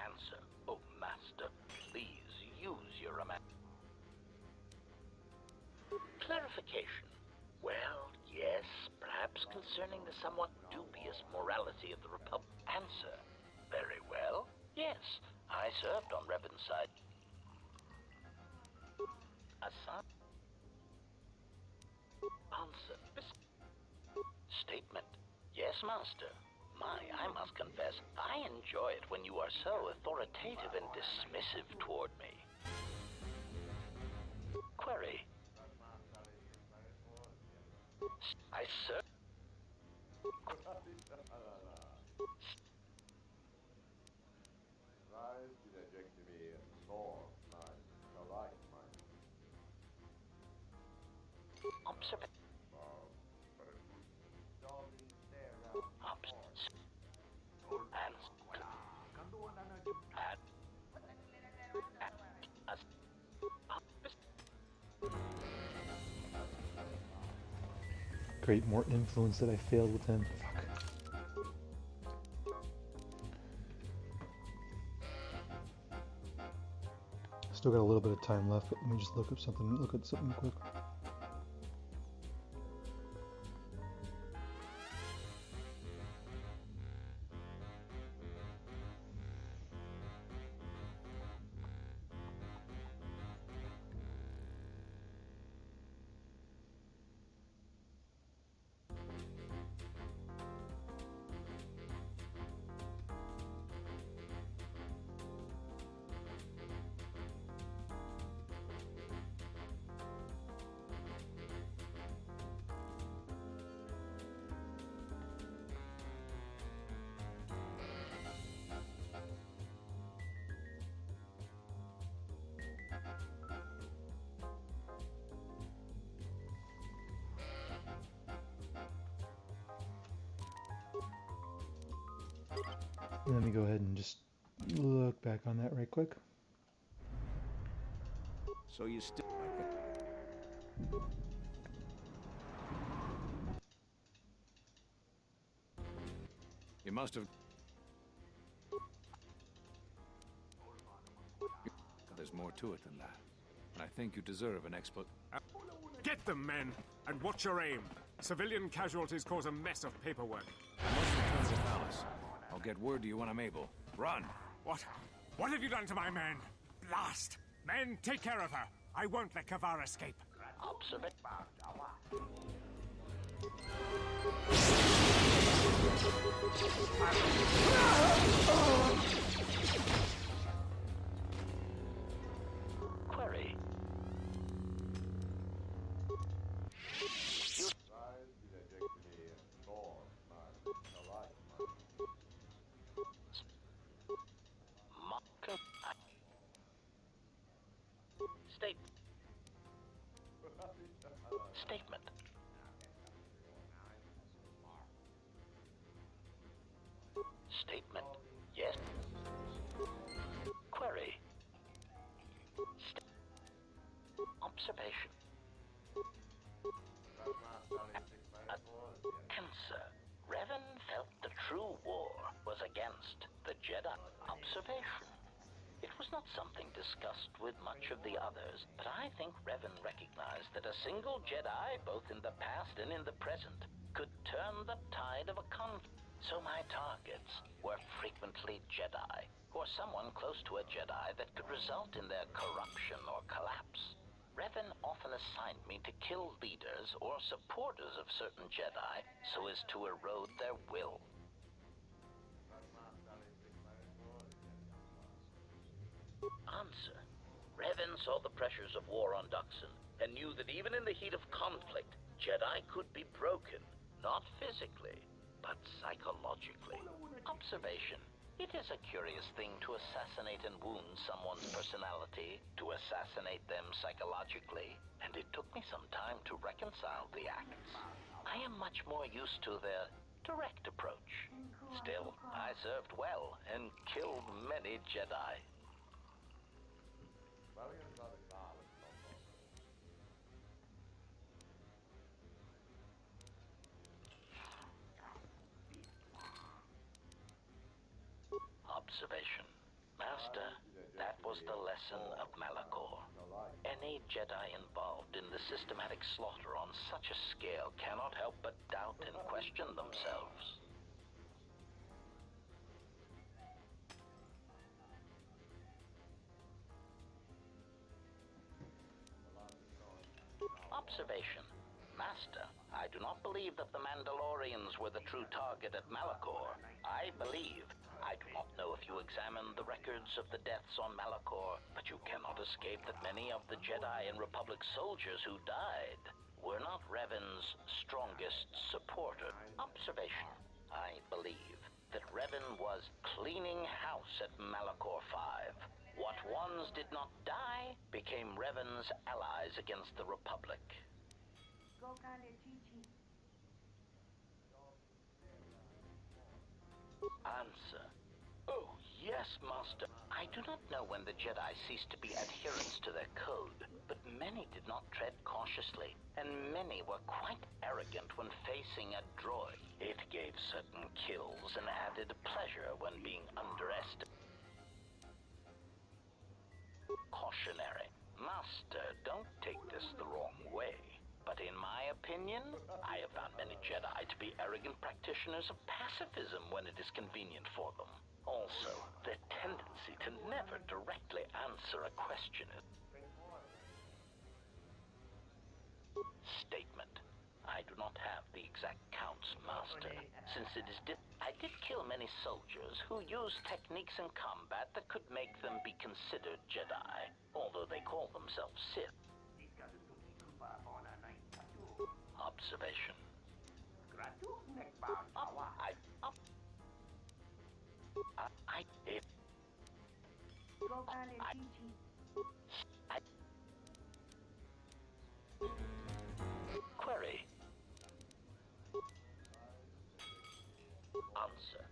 Answer. Oh, Master, please use your clarification. Well, yes, perhaps concerning the somewhat dubious morality of the Republic. Answer. Very well. Yes, I served on Revan's side. Aside. Answer. Statement. Yes, Master. I must confess, I enjoy it when you are so authoritative and dismissive toward me. Query. I serve. Observe. Great, more influence that I failed with him. Fuck. Still got a little bit of time left, but let me just look at something quick. Let me go ahead and just look back on that right quick. So you still... You must have... there's more to it than that. And I think you deserve an expert. Get them, men! And watch your aim. Civilian casualties cause a mess of paperwork. I must return to the palace. I'll get word to you when I'm able. Run! What? What have you done to my men? Blast! Men, take care of her. I won't let Kavar escape. Observate. Query. State. Statement. Statement. Yes. Query. Observation. Answer. Revan felt the true war was against the Jedi. Observation. It was not something discussed with much of the others, but I think Revan recognized that a single Jedi, both in the past and in the present, could turn the tide of a conflict. So my targets were frequently Jedi, or someone close to a Jedi that could result in their corruption or collapse. Revan often assigned me to kill leaders or supporters of certain Jedi so as to erode their will. Answer. Revan saw the pressures of war on Duxon and knew that even in the heat of conflict, Jedi could be broken, not physically, but psychologically. Observation. It is a curious thing to assassinate and wound someone's personality, to assassinate them psychologically, and it took me some time to reconcile the acts. I am much more used to their direct approach. Still, I served well and killed many Jedi. Observation. Master, that was the lesson of Malachor. Any Jedi involved in the systematic slaughter on such a scale cannot help but doubt and question themselves. Observation. Master, I do not believe that the Mandalorians were the true target at Malachor. I believe. I do not know if you examined the records of the deaths on Malachor, but you cannot escape that many of the Jedi and Republic soldiers who died were not Revan's strongest supporter. Observation. I believe that Revan was cleaning house at Malachor 5. What ones did not die became Revan's allies against the Republic. Answer. Oh, yes, Master. I do not know when the Jedi ceased to be adherents to their code, but many did not tread cautiously, and many were quite arrogant when facing a droid. It gave certain kills and added pleasure when being underestimated. Cautionary. Master, don't take this the wrong way. But in my opinion, I have found many Jedi to be arrogant practitioners of pacifism when it is convenient for them. Also, their tendency to never directly answer a question. Statement. I do not have the exact counts, Master, since it is I did kill many soldiers who used techniques in combat that could make them be considered Jedi, although they call themselves Sith. Observation. Query. Answer.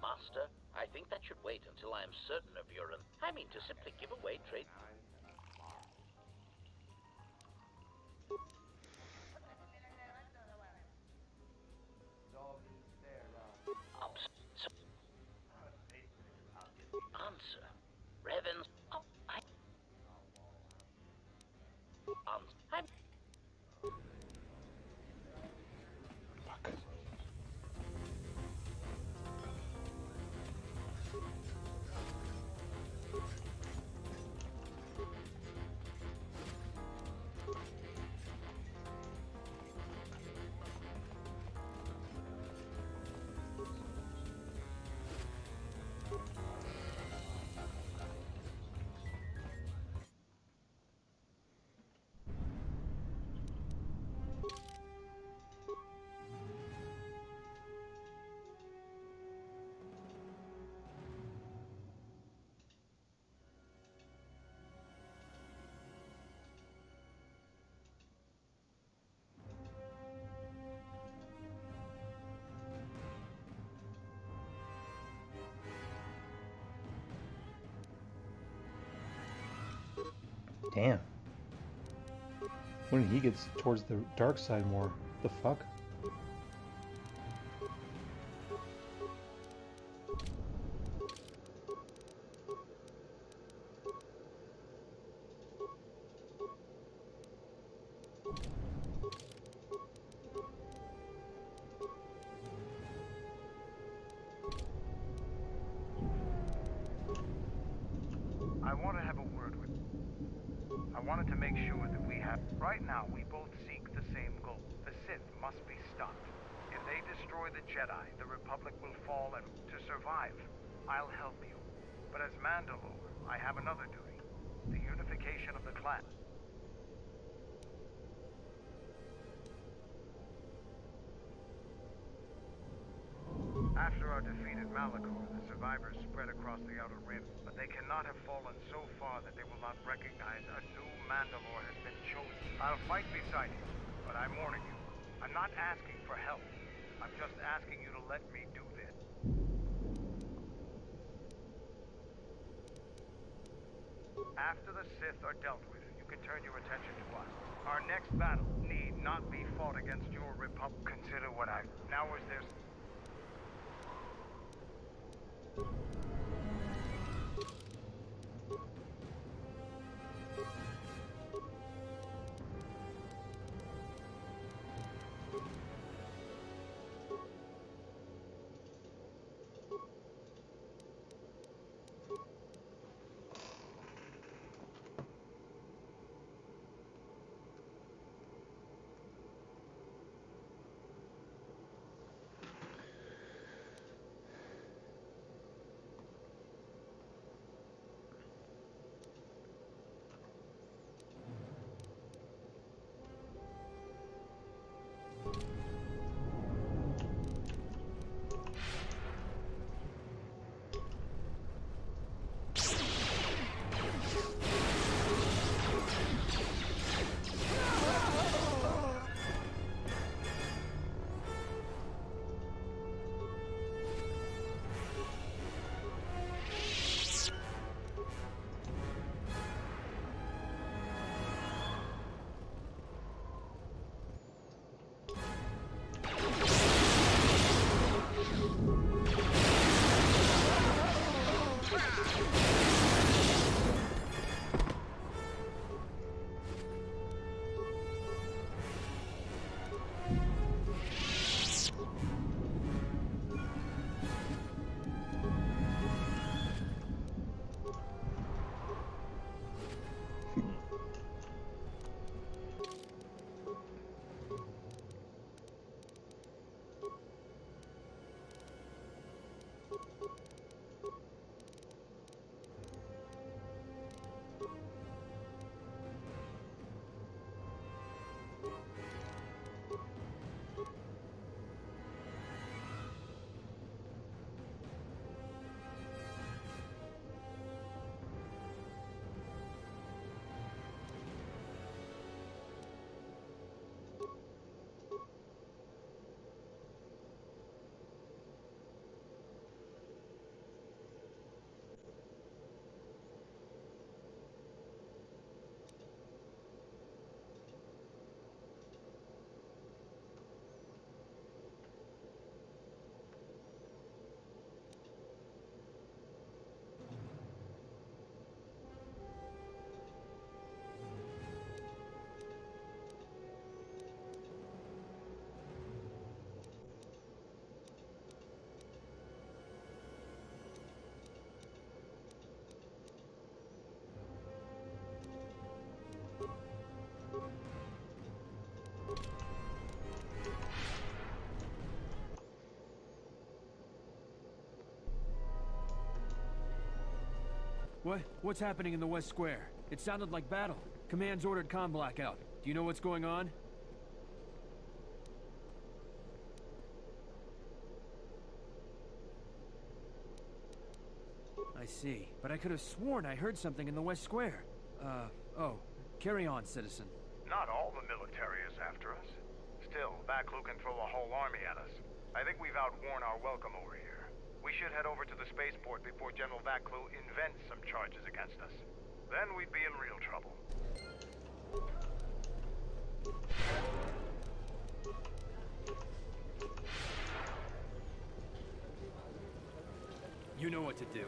Master, I think that should wait until I am certain of your... I mean to simply give away trade... Answer. Revan's... Damn. When he gets towards the dark side more, the fuck? I want to have a word with you. I wanted to make sure that we have... Right now, we both seek the same goal. The Sith must be stopped. If they destroy the Jedi, the Republic will fall, and to survive, I'll help you. But as Mandalore, I have another duty. The unification of the clan. After our defeat at Malachor, the survivors spread across the Outer Rim, but they cannot have fallen so far that they will not recognize a new Mandalore has been chosen. I'll fight beside you, but I'm warning you. I'm not asking for help. I'm just asking you to let me do this. After the Sith are dealt with, you can turn your attention to us. Our next battle need not be fought against your Republic. Consider what I... Now is there... What's happening in the West Square? It sounded like battle. Command's ordered comm blackout. Do you know what's going on? I see. But I could have sworn I heard something in the West Square. Oh. Carry on, citizen. Not all the military is after us. Still, Baklu can throw a whole army at us. I think we've outworn our welcome over here. We should head over to the spaceport before General Baklu invents some charges against us. Then we'd be in real trouble. You know what to do.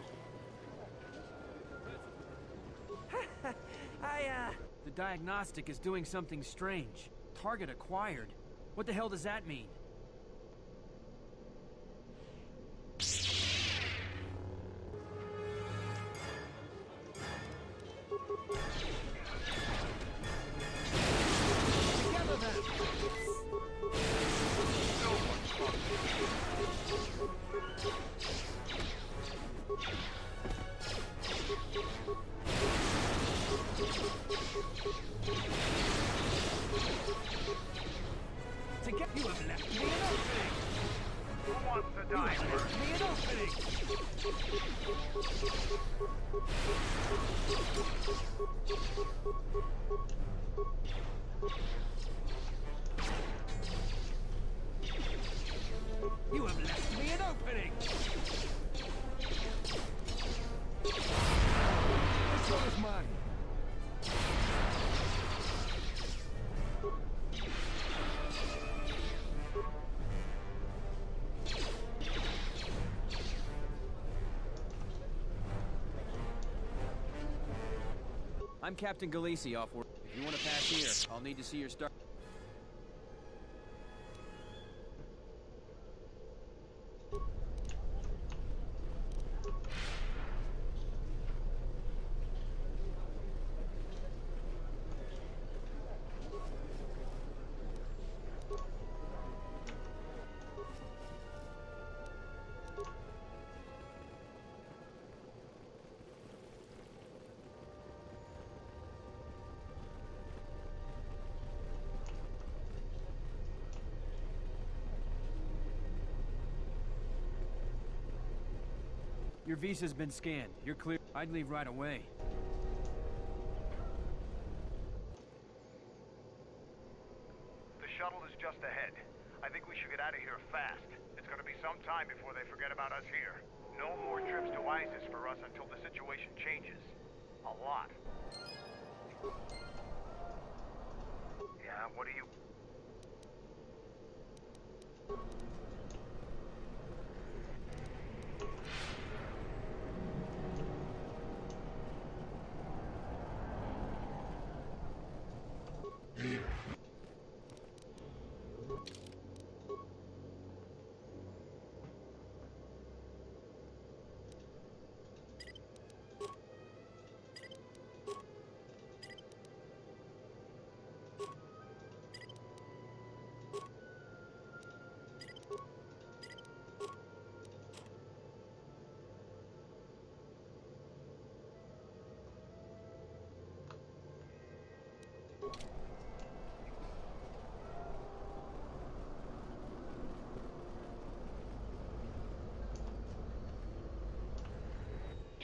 The diagnostic is doing something strange. Target acquired. What the hell does that mean? Together then! To get you have left me an opening! Who wants to die You have left me an opening! You have left me an opening! This one is mine! I'm Captain Galisi off work. If you want to pass here, I'll need to see your start. Your visa's been scanned. You're clear. I'd leave right away. The shuttle is just ahead. I think we should get out of here fast. It's gonna be some time before they forget about us here. No more trips to Iziz for us until the situation changes. A lot. Yeah, what do you...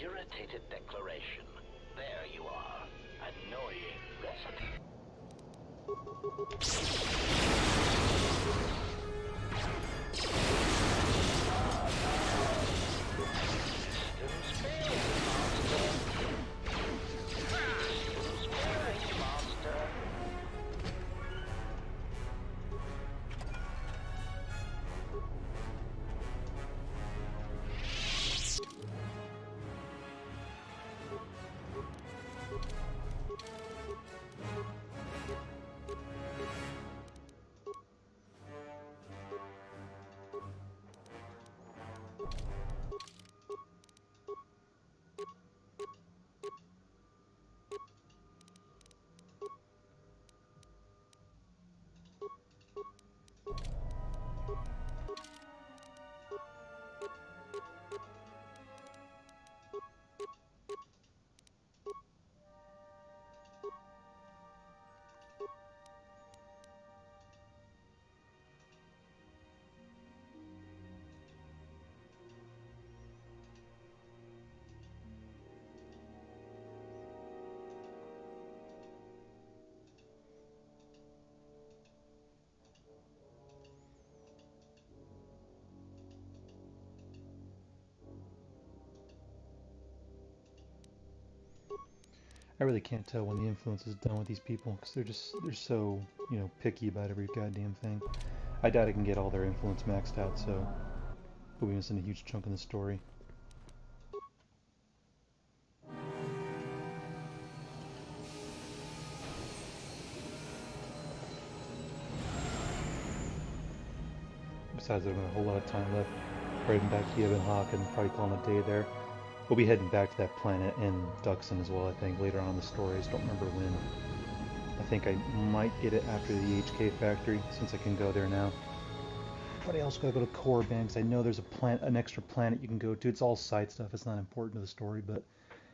Irritated declaration. There you are. Annoying resident. I really can't tell when the influence is done with these people, because they're so, you know, picky about every goddamn thing. I doubt I can get all their influence maxed out, so we'll be missing a huge chunk in the story. Besides, I don't have a whole lot of time left. Heading back to Hawk and probably calling a day there. We'll be heading back to that planet and Duxon as well, I think, later on in the story. I just don't remember when. I think I might get it after the HK factory, since I can go there now. But I also gotta go to Core Banks. I know there's an extra planet you can go to. It's all side stuff. It's not important to the story, but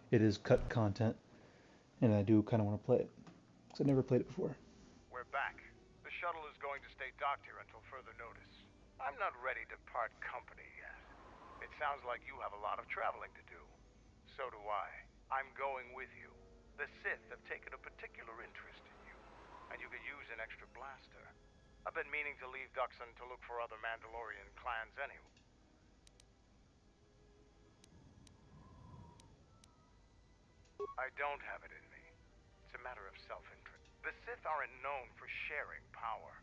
it is cut content, and I do kind of want to play it because I never played it before. We're back. The shuttle is going to stay docked here until further notice. I'm not ready to part company yet. It sounds like you have a lot of traveling to do. So do I. I'm going with you. The Sith have taken a particular interest in you, and you could use an extra blaster. I've been meaning to leave Duxon to look for other Mandalorian clans anyway. I don't have it in me. It's a matter of self-interest. The Sith aren't known for sharing power.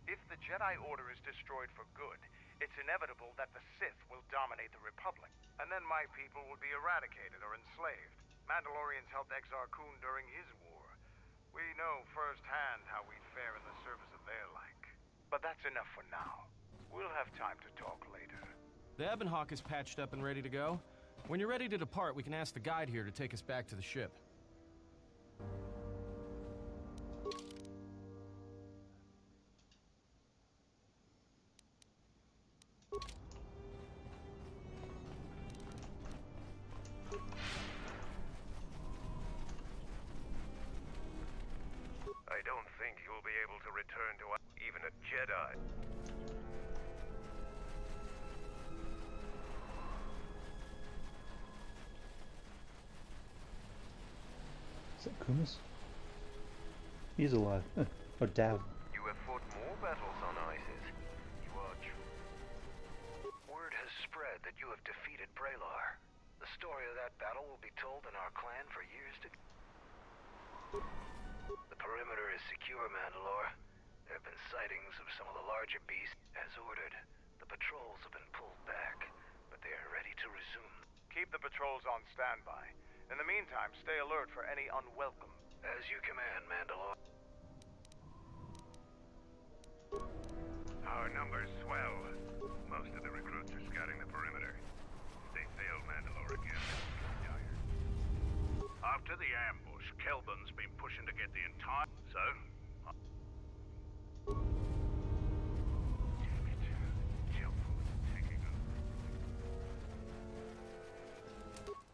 If the Jedi Order is destroyed for good, it's inevitable that the Sith will dominate the Republic, and then my people will be eradicated or enslaved. Mandalorians helped Exar Kun during his war. We know firsthand how we fare in the service of their like. But that's enough for now. We'll have time to talk later. The Ebon Hawk is patched up and ready to go. When you're ready to depart, we can ask the guide here to take us back to the ship. I don't think you'll be able to return to even a Jedi. Is that Kumis? He's alive. Or Dav. You have fought more battles on Iziz. You are true. Word has spread that you have defeated Bralar. The story of that battle will be told in our clan for years to come. The perimeter is secure, Mandalore. There have been sightings of some of the larger beasts. As ordered, the patrols have been pulled back, but they are ready to resume. Keep the patrols on standby. In the meantime, stay alert for any unwelcome. As you command, Mandalore. Our numbers swell. Most of the recruits are scouting the perimeter. If they fail Mandalore again, they'll be tired. After the ambush, Kelban's been pushing to get the entire... So?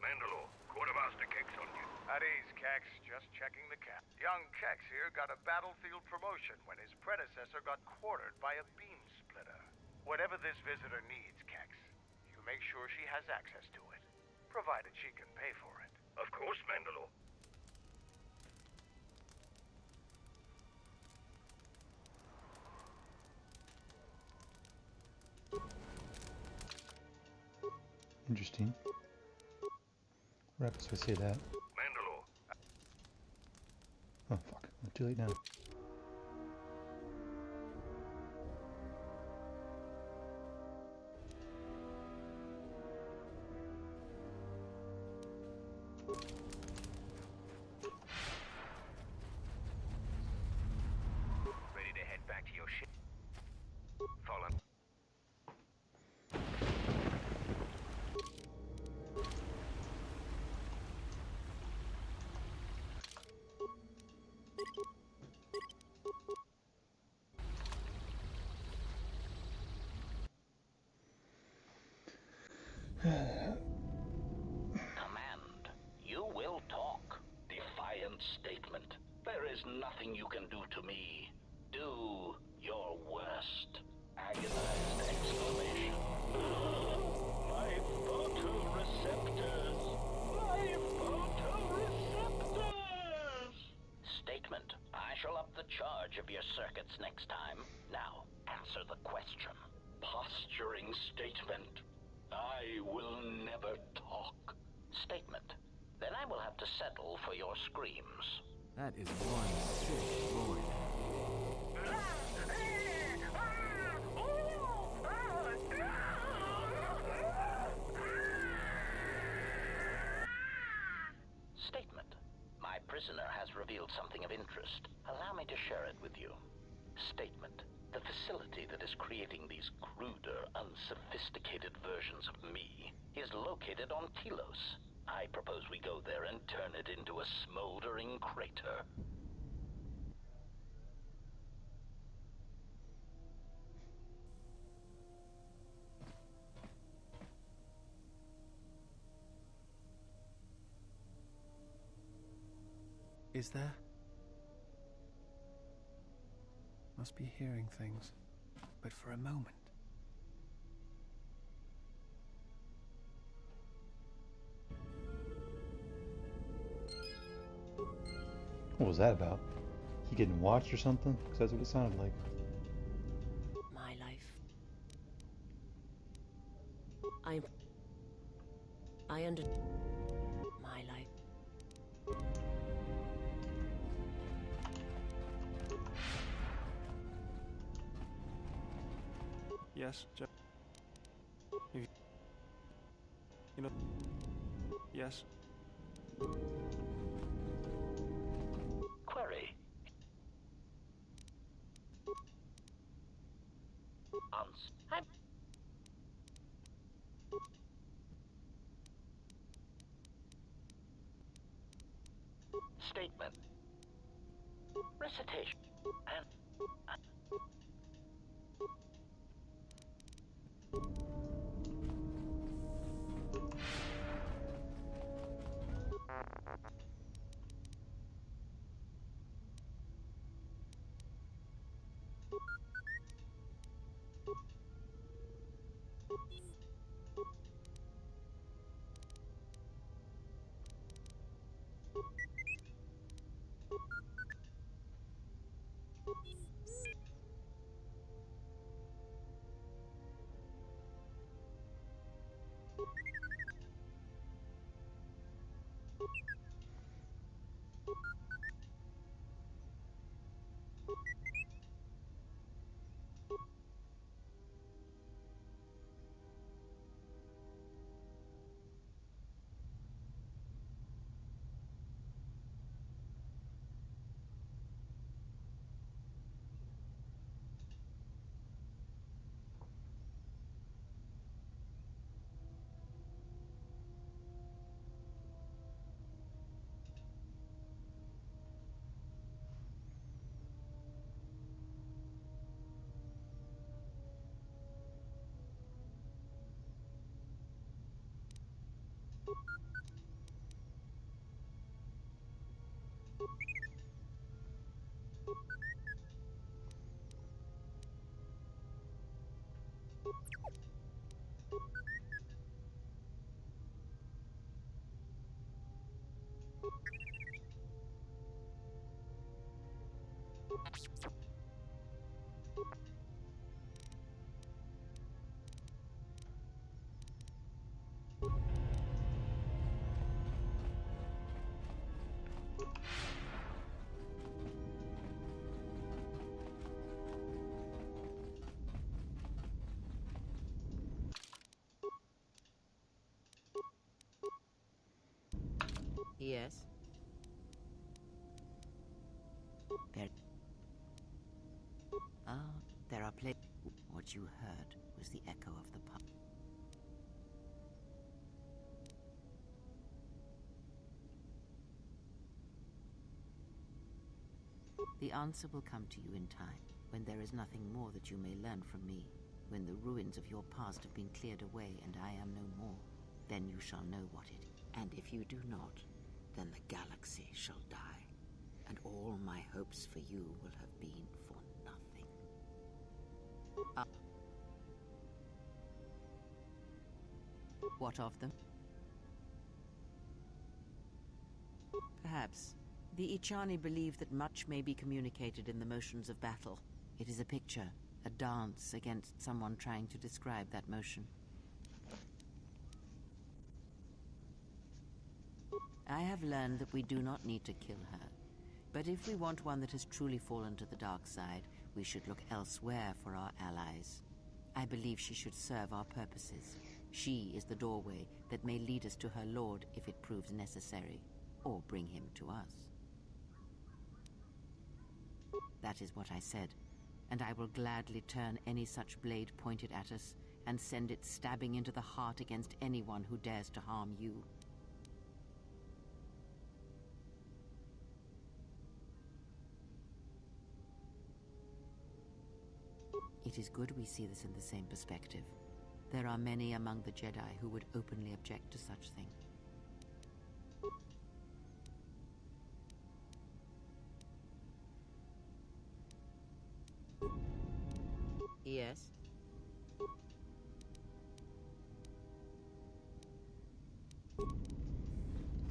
Mandalore, Quartermaster Kex on you. At ease, Kex. Just checking the cap. Young Kex here got a battlefield promotion when his predecessor got quartered by a beam splitter. Whatever this visitor needs, Kex, you make sure she has access to it, provided she can pay for it. Of course, Mandalore. Interesting. What happens if I say that? Mandalore. Oh fuck, I'm too late now. Ready to head back to your ship? Follow. Command, you will talk. Defiant statement. There is nothing you can do to me. Do your worst. Agonized exclamation. My photoreceptors! My photoreceptors! Statement. I shall up the charge of your circuits next time. Now, answer the question. Posturing statement. I will never talk. Statement. then I will have to settle for your screams. That is one sick lord. Statement. My prisoner has revealed something of interest. Allow me to share it with you. Statement. The facility that is creating these cruder, unsophisticated versions of me is located on Telos. I propose we go there and turn it into a smoldering crater. Is there? Must be hearing things, but for a moment. What was that about? He getting watched or something? Because that's what it sounded like. My life. I under my life. Yes, you know. Yes. Query. I'm... Statement. Recitation. And... Yes. There are places. What you heard was the echo of the pub. The answer will come to you in time, when there is nothing more that you may learn from me, when the ruins of your past have been cleared away and I am no more. Then you shall know what it is. And if you do not, then the galaxy shall die, and all my hopes for you will have been for nothing. What of them? Perhaps. The Ichani believe that much may be communicated in the motions of battle. It is a picture, a dance against someone trying to describe that motion. I have learned that we do not need to kill her. But if we want one that has truly fallen to the dark side, we should look elsewhere for our allies. I believe she should serve our purposes. She is the doorway that may lead us to her lord if it proves necessary, or bring him to us. That is what I said, and I will gladly turn any such blade pointed at us and send it stabbing into the heart against anyone who dares to harm you. It is good we see this in the same perspective. There are many among the Jedi who would openly object to such things. Yes? I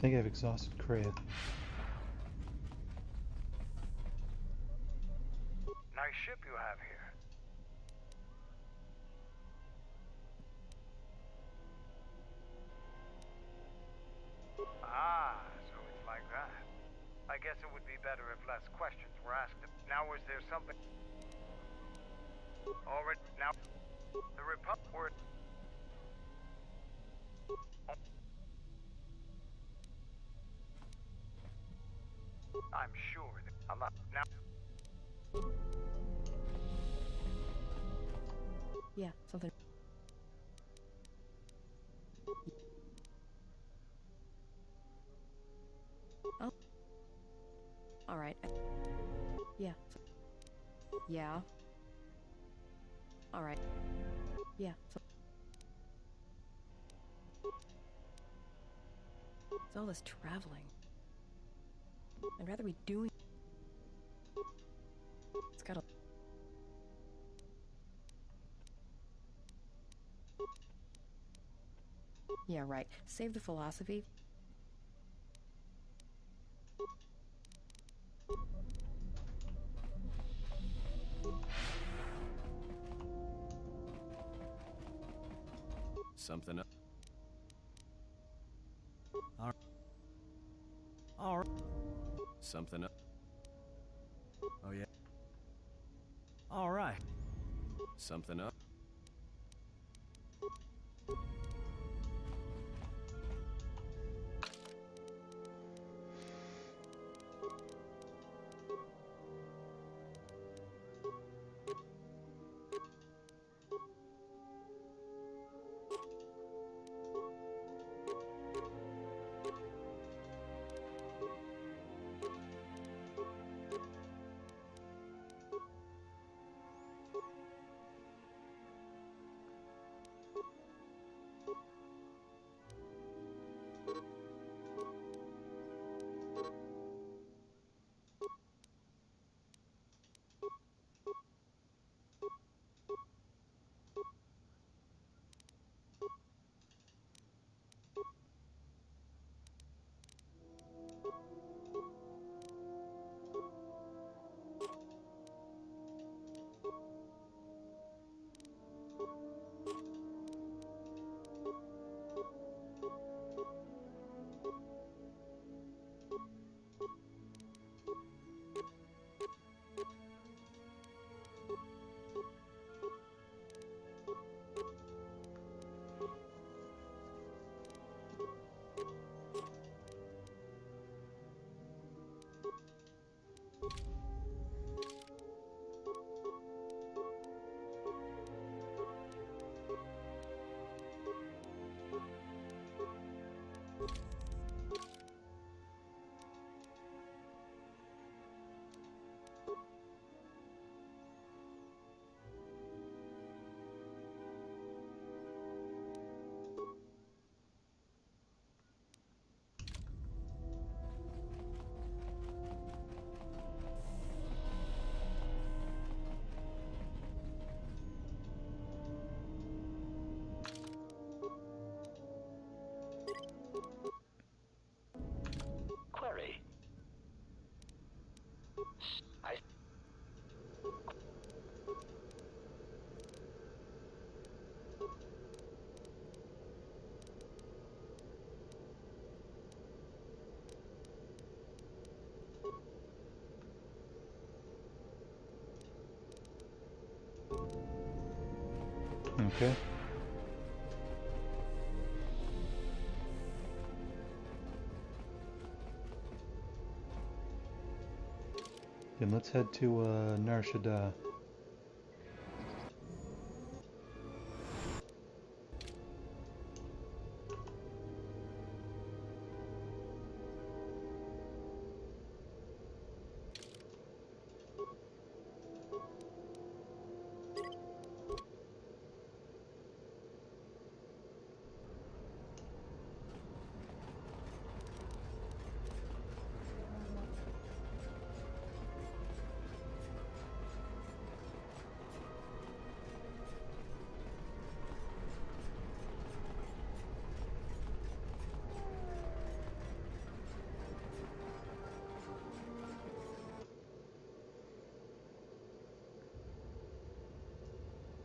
think I've exhausted Kreia. Nice ship you have here. Ah, so it's like that. I guess it would be better if less questions were asked. Now, is there something... Already... Now, the Republic... I'm sure that... I'm not... Now... Yeah, something... Oh. Alright. Yeah. Yeah. Alright. Yeah. It's all this traveling. I'd rather be doing... It's gotta... Yeah, right. Save the philosophy. Something up. All right. Something up. Oh, yeah. All right. Something up. Okay. Then let's head to Nar Shaddaa.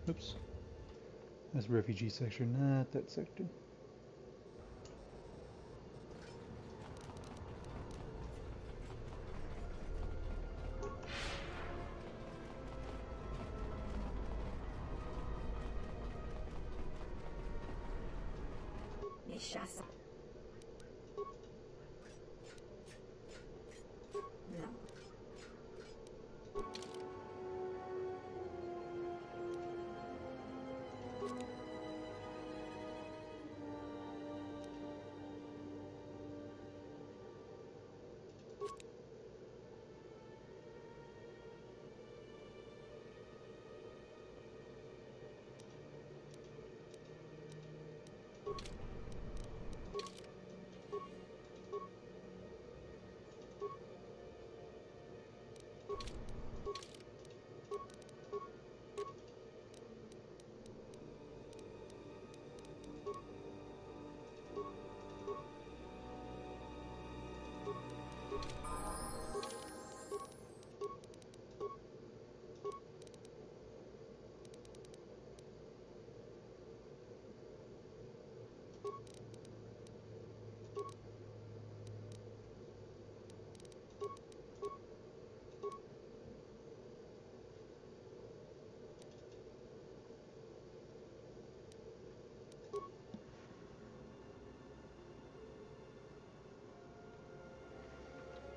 Oops. That's refugee sector, not that sector.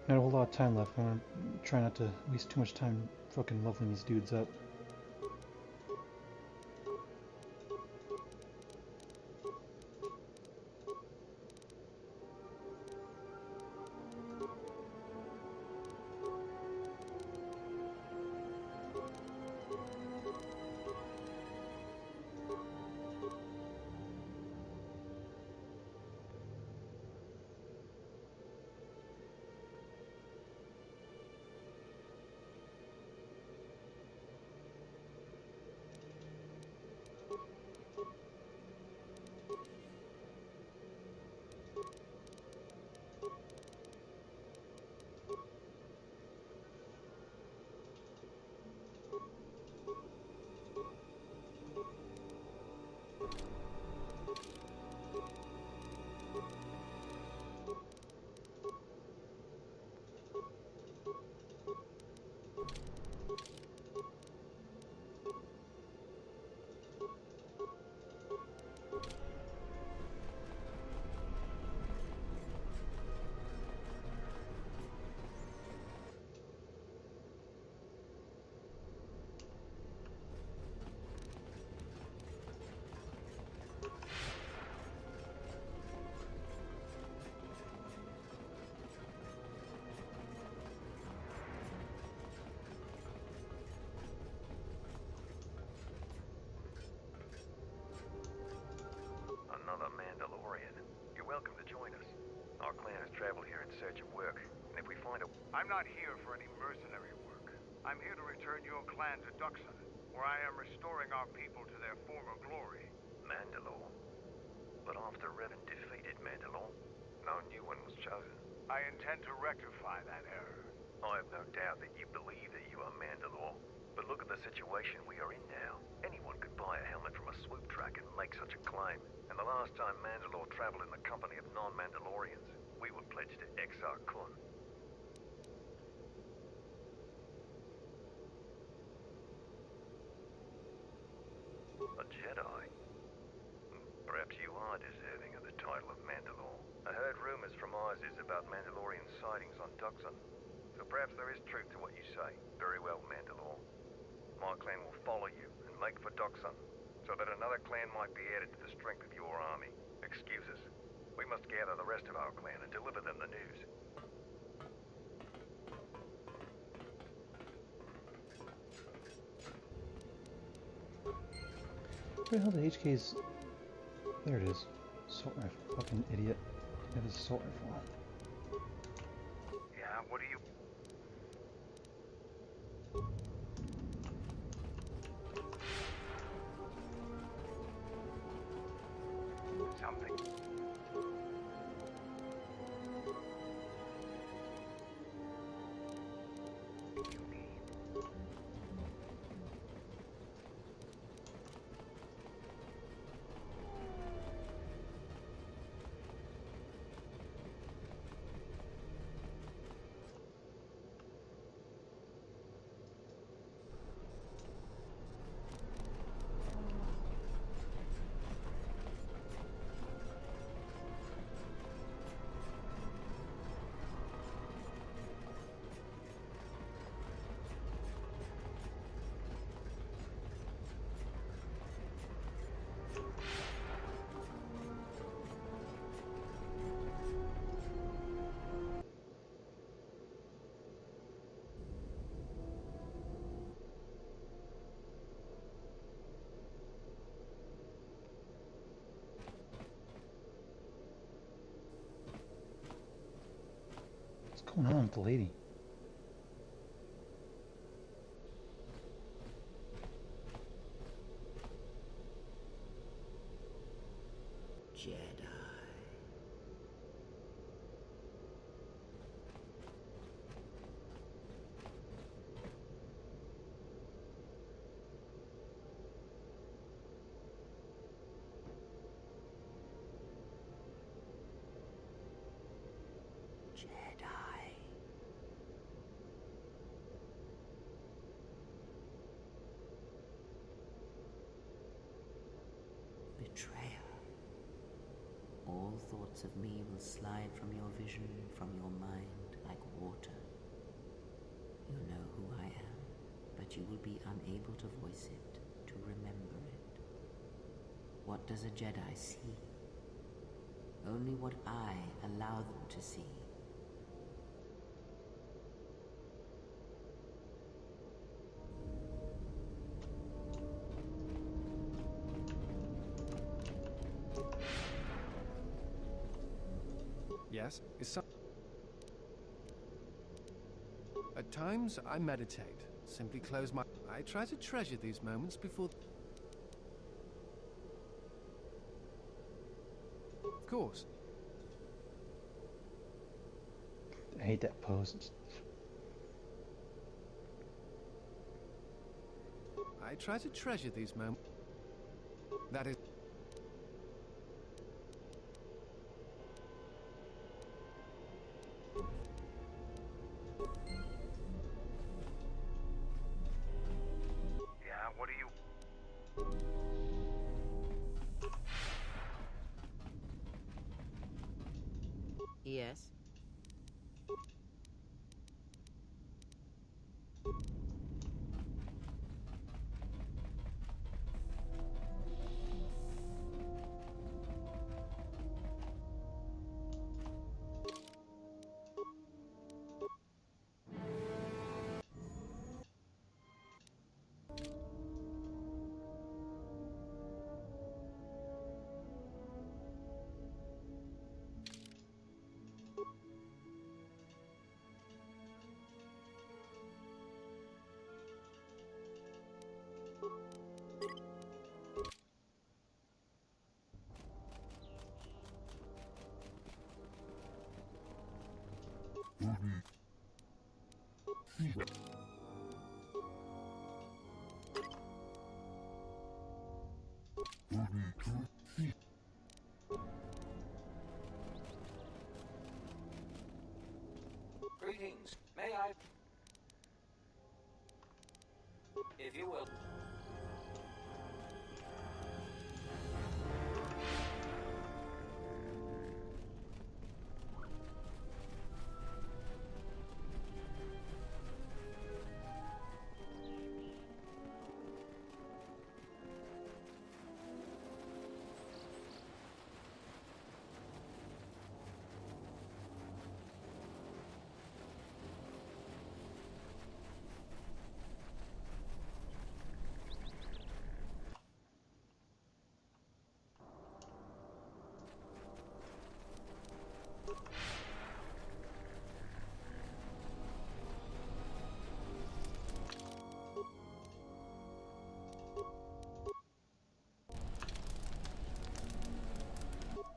Not a whole lot of time left. I want to try not to waste too much time fucking leveling these dudes up. Another Mandalorian. You're welcome to join us. Our clan has traveled here in search of work, and if we find a... I'm not here for any mercenary work. I'm here to return your clan to Duxon, where I am restoring our people to their former glory. Mandalore? But after Revan defeated Mandalore, no new one was chosen. I intend to rectify that error. I have no doubt that you believe that you are Mandalore. But look at the situation we are in now. Anyone could buy a helmet from a swoop track and make such a claim. And the last time Mandalore traveled in the company of non-Mandalorians, we were pledged to Exar Kun. A Jedi. Perhaps you are deserving of the title of Mandalore. I heard rumors from Iziz about Mandalorian sightings on Duxon. So perhaps there is truth to what you say. Very well, Mandalore. My clan will follow you and make for Duxon, so that another clan might be added to the strength of your army. Excuse us. We must gather the rest of our clan and deliver them the news. Where the hell did HK's... There it is. Assault rifle. Fucking idiot. That is assault rifle on. Yeah, what do you... Something. What's going on with the lady? Jedi. Jedi. Betrayer. All thoughts of me will slide from your vision, from your mind, like water. You know who I am, but you will be unable to voice it, to remember it. What does a Jedi see? Only what I allow them to see. Yes, is some... At times, I meditate. Simply close my... I try to treasure these moments before... Of course. I hate that pose. I try to treasure these moments. That is... Yeah, what do you... Yes? Greetings. May I... If you will...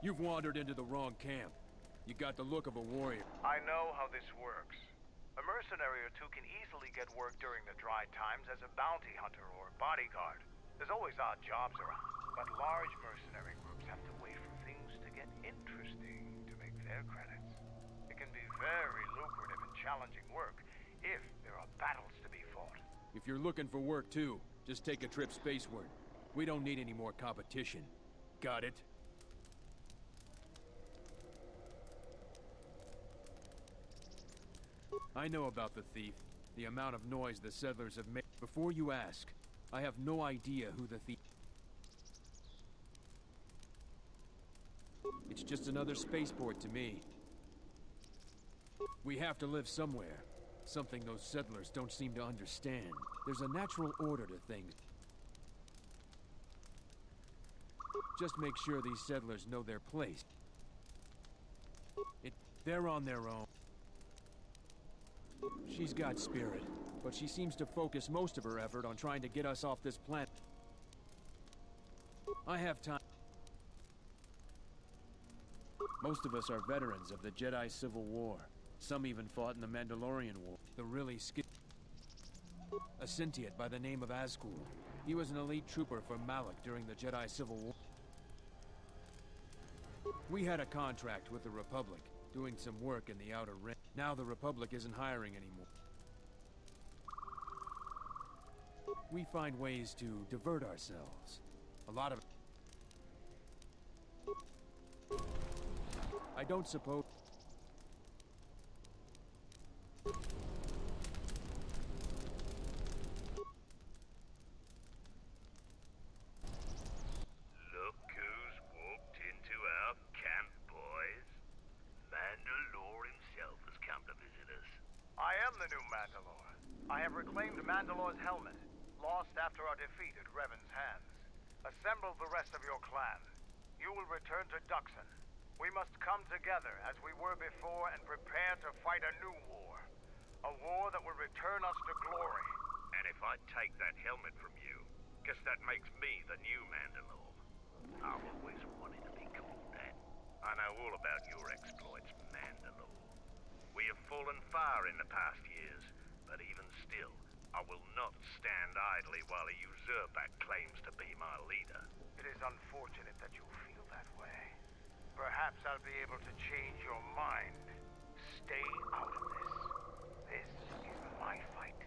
You've wandered into the wrong camp. You got the look of a warrior. I know how this works. A mercenary or two can easily get work during the dry times as a bounty hunter or bodyguard. There's always odd jobs around, but large mercenary groups have to wait for things to get interesting to make their credits. It can be very lucrative and challenging work if there are battles to be fought. If you're looking for work too, just take a trip spaceward. We don't need any more competition. Got it? I know about the thief, the amount of noise the settlers have made. Before you ask, I have no idea who the thief... It's just another spaceport to me. We have to live somewhere. Something those settlers don't seem to understand. There's a natural order to things. Just make sure these settlers know their place. They're on their own. She's got spirit, but she seems to focus most of her effort on trying to get us off this planet. I have time. Most of us are veterans of the Jedi Civil War. Some even fought in the Mandalorian War. The really a sentient by the name of Azkul. He was an elite trooper for Malak during the Jedi Civil War. We had a contract with the Republic, doing some work in the Outer Rim. Now the Republic isn't hiring anymore. We find ways to divert ourselves. A lot of... I don't suppose... Look who's walked into our camp, boys. Mandalore himself has come to visit us. I am the new Mandalore. I have reclaimed Mandalore's helmet, lost after our defeat at Revan's hands. Assemble the rest of your clan. You will return to Duxon. We must come together as we were before and prepare to fight a new war. A war that will return us to glory. And if I take that helmet from you, guess that makes me the new Mandalore. I've always wanted to be called that. I know all about your exploits, Mandalore. We have fallen far in the past years, but even still, I will not stand idly while a usurper claims to be my leader. It is unfortunate that you feel that way. Perhaps I'll be able to change your mind. Stay out of this. This is my fight.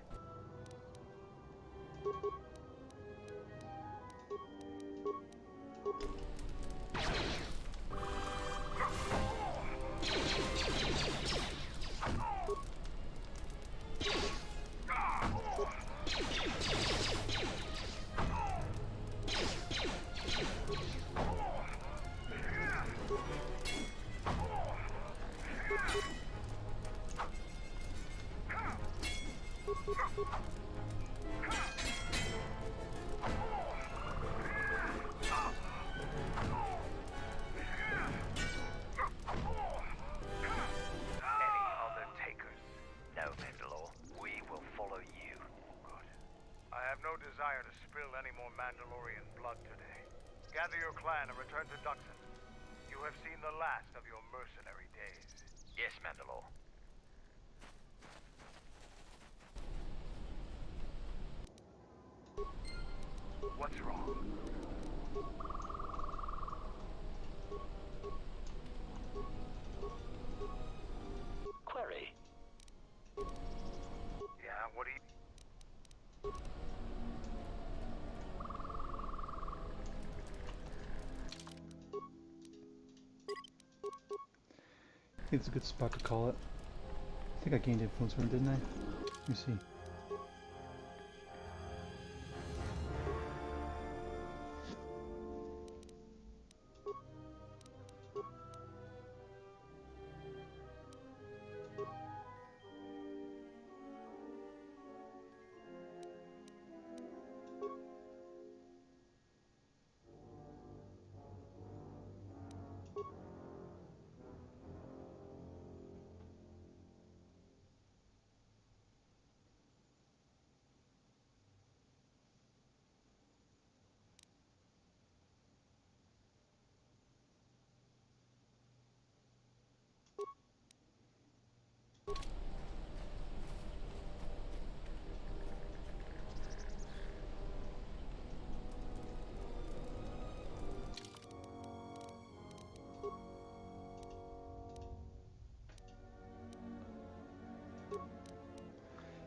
Desire to spill any more Mandalorian blood today. Gather your clan and return to Duxon. You have seen the last of your mercenary days. Yes, Mandalore. What's wrong? Query. Yeah, what do you... I think it's a good spot to call it. I think I gained influence from it, didn't I? Let me see.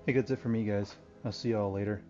think that's it for me, guys. I'll see y'all later.